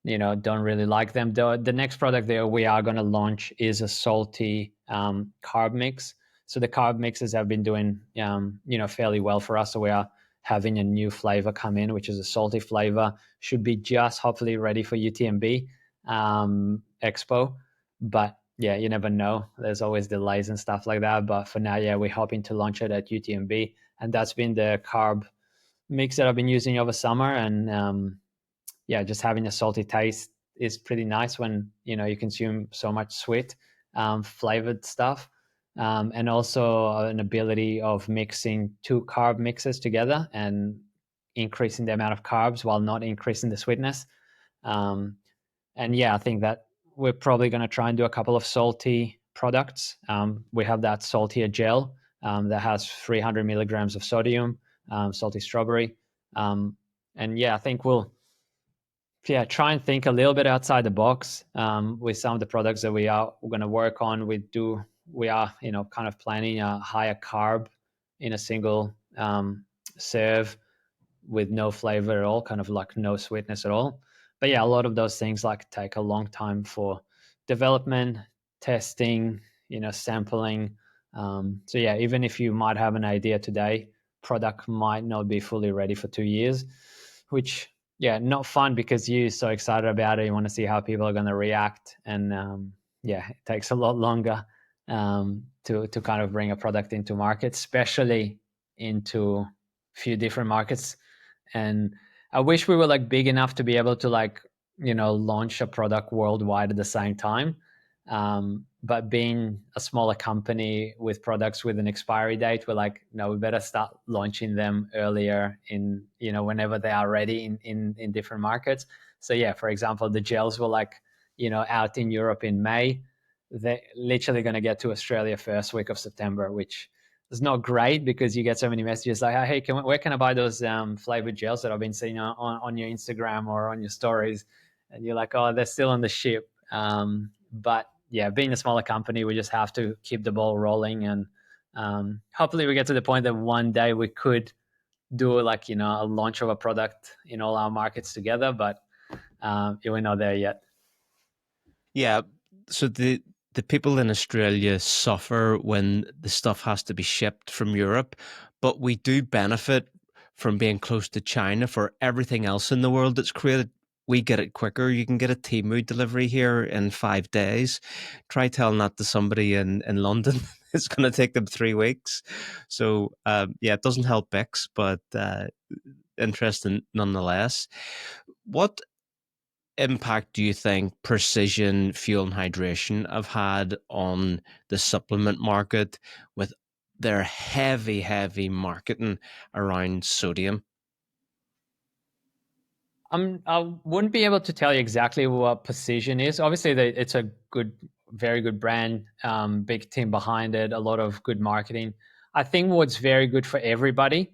don't really like them. The next product that we are going to launch is a salty carb mix. So the carb mixes have been doing, fairly well for us. So we are having a new flavor come in, which is a salty flavor. Should be just hopefully ready for UTMB Expo. But yeah, you never know. There's always delays and stuff like that. But for now, yeah, we're hoping to launch it at UTMB. And that's been the carb mix that I've been using over summer. And yeah, just having a salty taste is pretty nice when you consume so much sweet flavored stuff, and also an ability of mixing two carb mixes together and increasing the amount of carbs while not increasing the sweetness. Um, and yeah, I think that we're probably going to try and do a couple of salty products. We have that saltier gel that has 300 milligrams of sodium, salty strawberry. And yeah, I think we'll try and think a little bit outside the box with some of the products that we're going to work on. We are kind of planning a higher carb in a single serve with no flavor at all, kind of like no sweetness at all. But yeah, a lot of those things like take a long time for development, testing, sampling. So yeah, even if you might have an idea today, product might not be fully ready for 2 years, which yeah, not fun because you're so excited about it. You want to see how people are going to react, and yeah, it takes a lot longer to kind of bring a product into market, especially into few different markets. And I wish we were like big enough to be able to like launch a product worldwide at the same time. But being a smaller company with products with an expiry date, we're like, no, we better start launching them earlier in whenever they are ready in different markets. So yeah, for example, the gels were like out in Europe in May. They're literally going to get to Australia first week of September, which is not great because you get so many messages like, hey, where can I buy those flavored gels that I've been seeing on your Instagram or on your stories? And you're like, oh, they're still on the ship. But yeah, being a smaller company, we just have to keep the ball rolling. And hopefully we get to the point that one day we could do like, a launch of a product in all our markets together. But we're not there yet. Yeah. So the people in Australia suffer when the stuff has to be shipped from Europe, but we do benefit from being close to China for everything else in the world that's created. We get it quicker. You can get a Temu delivery here in 5 days. Try telling that to somebody in London. It's going to take them 3 weeks. So, yeah, it doesn't help BIX, but interesting nonetheless. What impact do you think precision fuel and hydration have had on the supplement market with their heavy marketing around sodium? I wouldn't be able to tell you exactly what Precision is. Obviously, it's a very good brand, big team behind it, a lot of good marketing. I think what's very good for everybody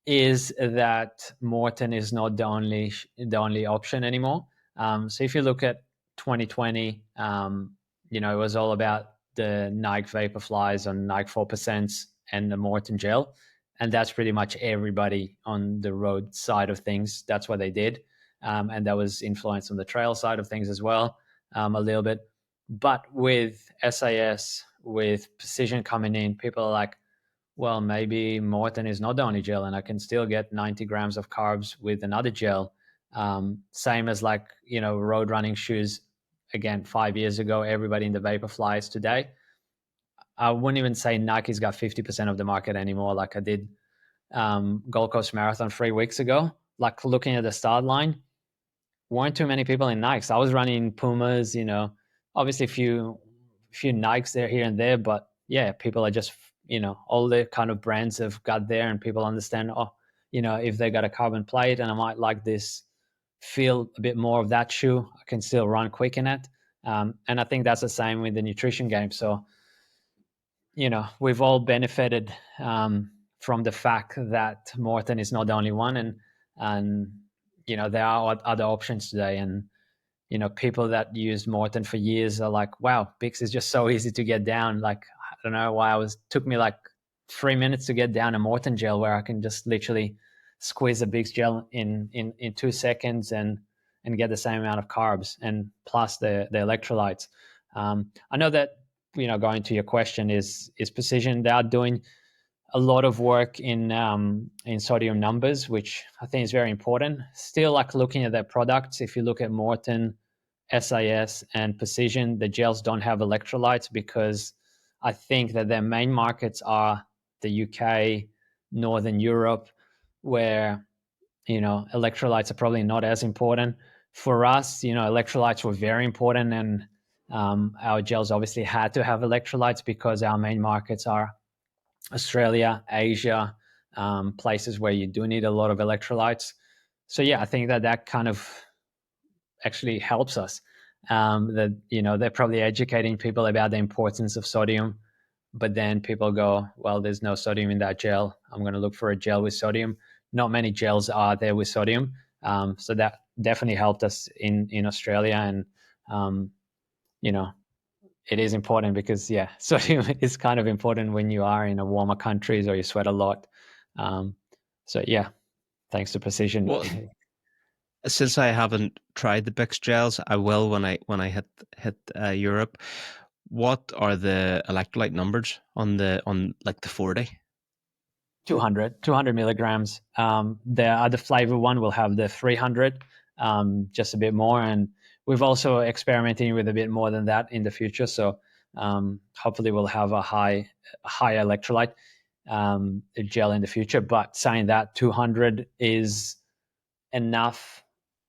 is that Morton is not the only option anymore. So if you look at 2020, it was all about the Nike Vaporflies on Nike 4% and the Morton gel. and that's pretty much everybody on the road side of things. That's what they did, and that was influenced on the trail side of things as well, a little bit. But with SAS, with precision coming in, people are like, well, maybe Morton is not the only gel, and I can still get 90 grams of carbs with another gel. Same as like, road running shoes. Again, 5 years ago, everybody in the Vaporflies today. I wouldn't even say Nike's got 50% of the market anymore. Like I did Gold Coast Marathon 3 weeks ago. Like looking at the start line, weren't too many people in Nikes. I was running Pumas, obviously a few Nikes there here and there, but yeah, people are just, all the kind of brands have got there, and people understand, if they got a carbon plate and I might like this feel a bit more of that shoe, I can still run quick in it. And I think that's the same with the nutrition game. So, we've all benefited from the fact that Morton is not the only one, and there are other options today, and people that used Morton for years are like, wow, BIX is just so easy to get down. Like, I don't know why took me like 3 minutes to get down a Morton gel, where I can just literally squeeze a BIX gel in 2 seconds and get the same amount of carbs and plus the electrolytes. I know that, going to your question, is precision. They are doing a lot of work in sodium numbers, which I think is very important. Still, like looking at their products, if you look at Morton, SAS, and Precision, the gels don't have electrolytes because I think that their main markets are the UK, Northern Europe, where electrolytes are probably not as important. For us, electrolytes were very important, and our gels obviously had to have electrolytes because our main markets are Australia, Asia, places where you do need a lot of electrolytes. So yeah, I think that kind of actually helps us. That they're probably educating people about the importance of sodium, but then people go, well, there's no sodium in that gel. I'm going to look for a gel with sodium. Not many gels are there with sodium, so that definitely helped us in Australia, and you know it is important because yeah, sodium is kind of important when you are in a warmer countries or you sweat a lot. Um, so yeah, thanks to precision. Well, since I haven't tried the BIX gels, I will when I hit Europe. What are the electrolyte numbers on like the 40? 200 milligrams. The other flavor one will have the 300, just a bit more. And we've also experimenting with a bit more than that in the future. So hopefully we'll have a high electrolyte gel in the future. But saying that, 200 is enough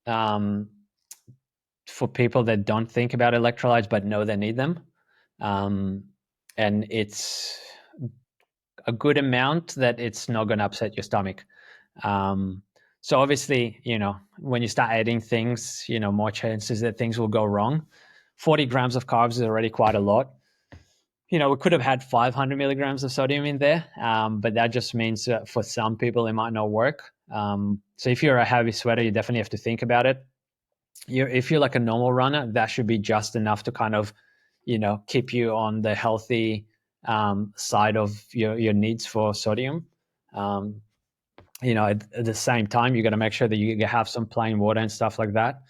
for people that don't think about electrolytes but know they need them. And it's a good amount that it's not going to upset your stomach. So obviously, when you start adding things, more chances that things will go wrong. 40 grams of carbs is already quite a lot. We could have had 500 milligrams of sodium in there, but that just means that for some people it might not work. So if you're a heavy sweater, you definitely have to think about it. If you're like a normal runner, that should be just enough to kind of, keep you on the healthy side of your needs for sodium. At the same time, you got to make sure that you have some plain water and stuff like that.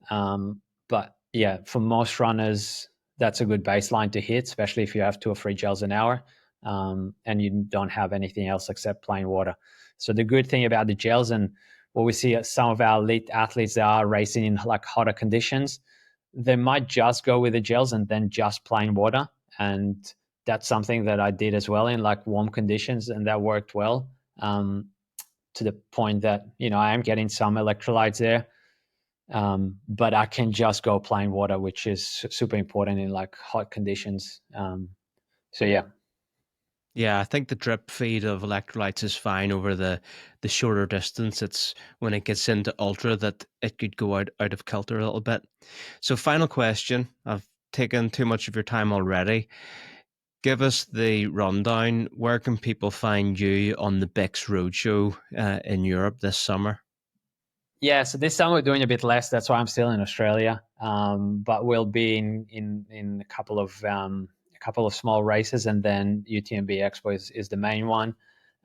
But yeah, for most runners, that's a good baseline to hit, especially if you have 2 or 3 gels an hour and you don't have anything else except plain water. So the good thing about the gels, and what we see some of our elite athletes that are racing in like hotter conditions, they might just go with the gels and then just plain water. And that's something that I did as well in like warm conditions, and that worked well. To the point that I am getting some electrolytes there, but I can just go plain water, which is super important in like hot conditions. So yeah. Yeah, I think the drip feed of electrolytes is fine over the shorter distance. It's when it gets into ultra that it could go out of kilter a little bit. So final question. I've taken too much of your time already. Give us the rundown. Where can people find you on the BIX Roadshow in Europe this summer? Yeah, so this summer we're doing a bit less. That's why I'm still in Australia. But we'll be in a couple of small races, and then UTMB Expo is the main one.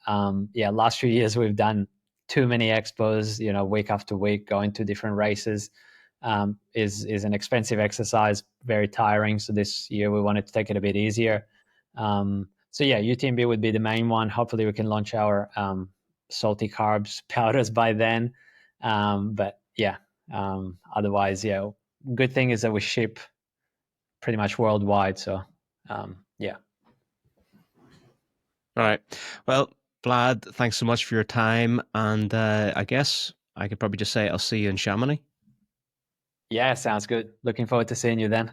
yeah, last few years we've done too many expos, week after week, going to different races. Is an expensive exercise, very tiring. So this year we wanted to take it a bit easier. So yeah, UTMB would be the main one. Hopefully we can launch our salty carbs powders by then. But yeah, otherwise, yeah, good thing is that we ship pretty much worldwide. So yeah. All right. Well, Vlad, thanks so much for your time. And I guess I could probably just say I'll see you in Chamonix. Yeah, sounds good. Looking forward to seeing you then.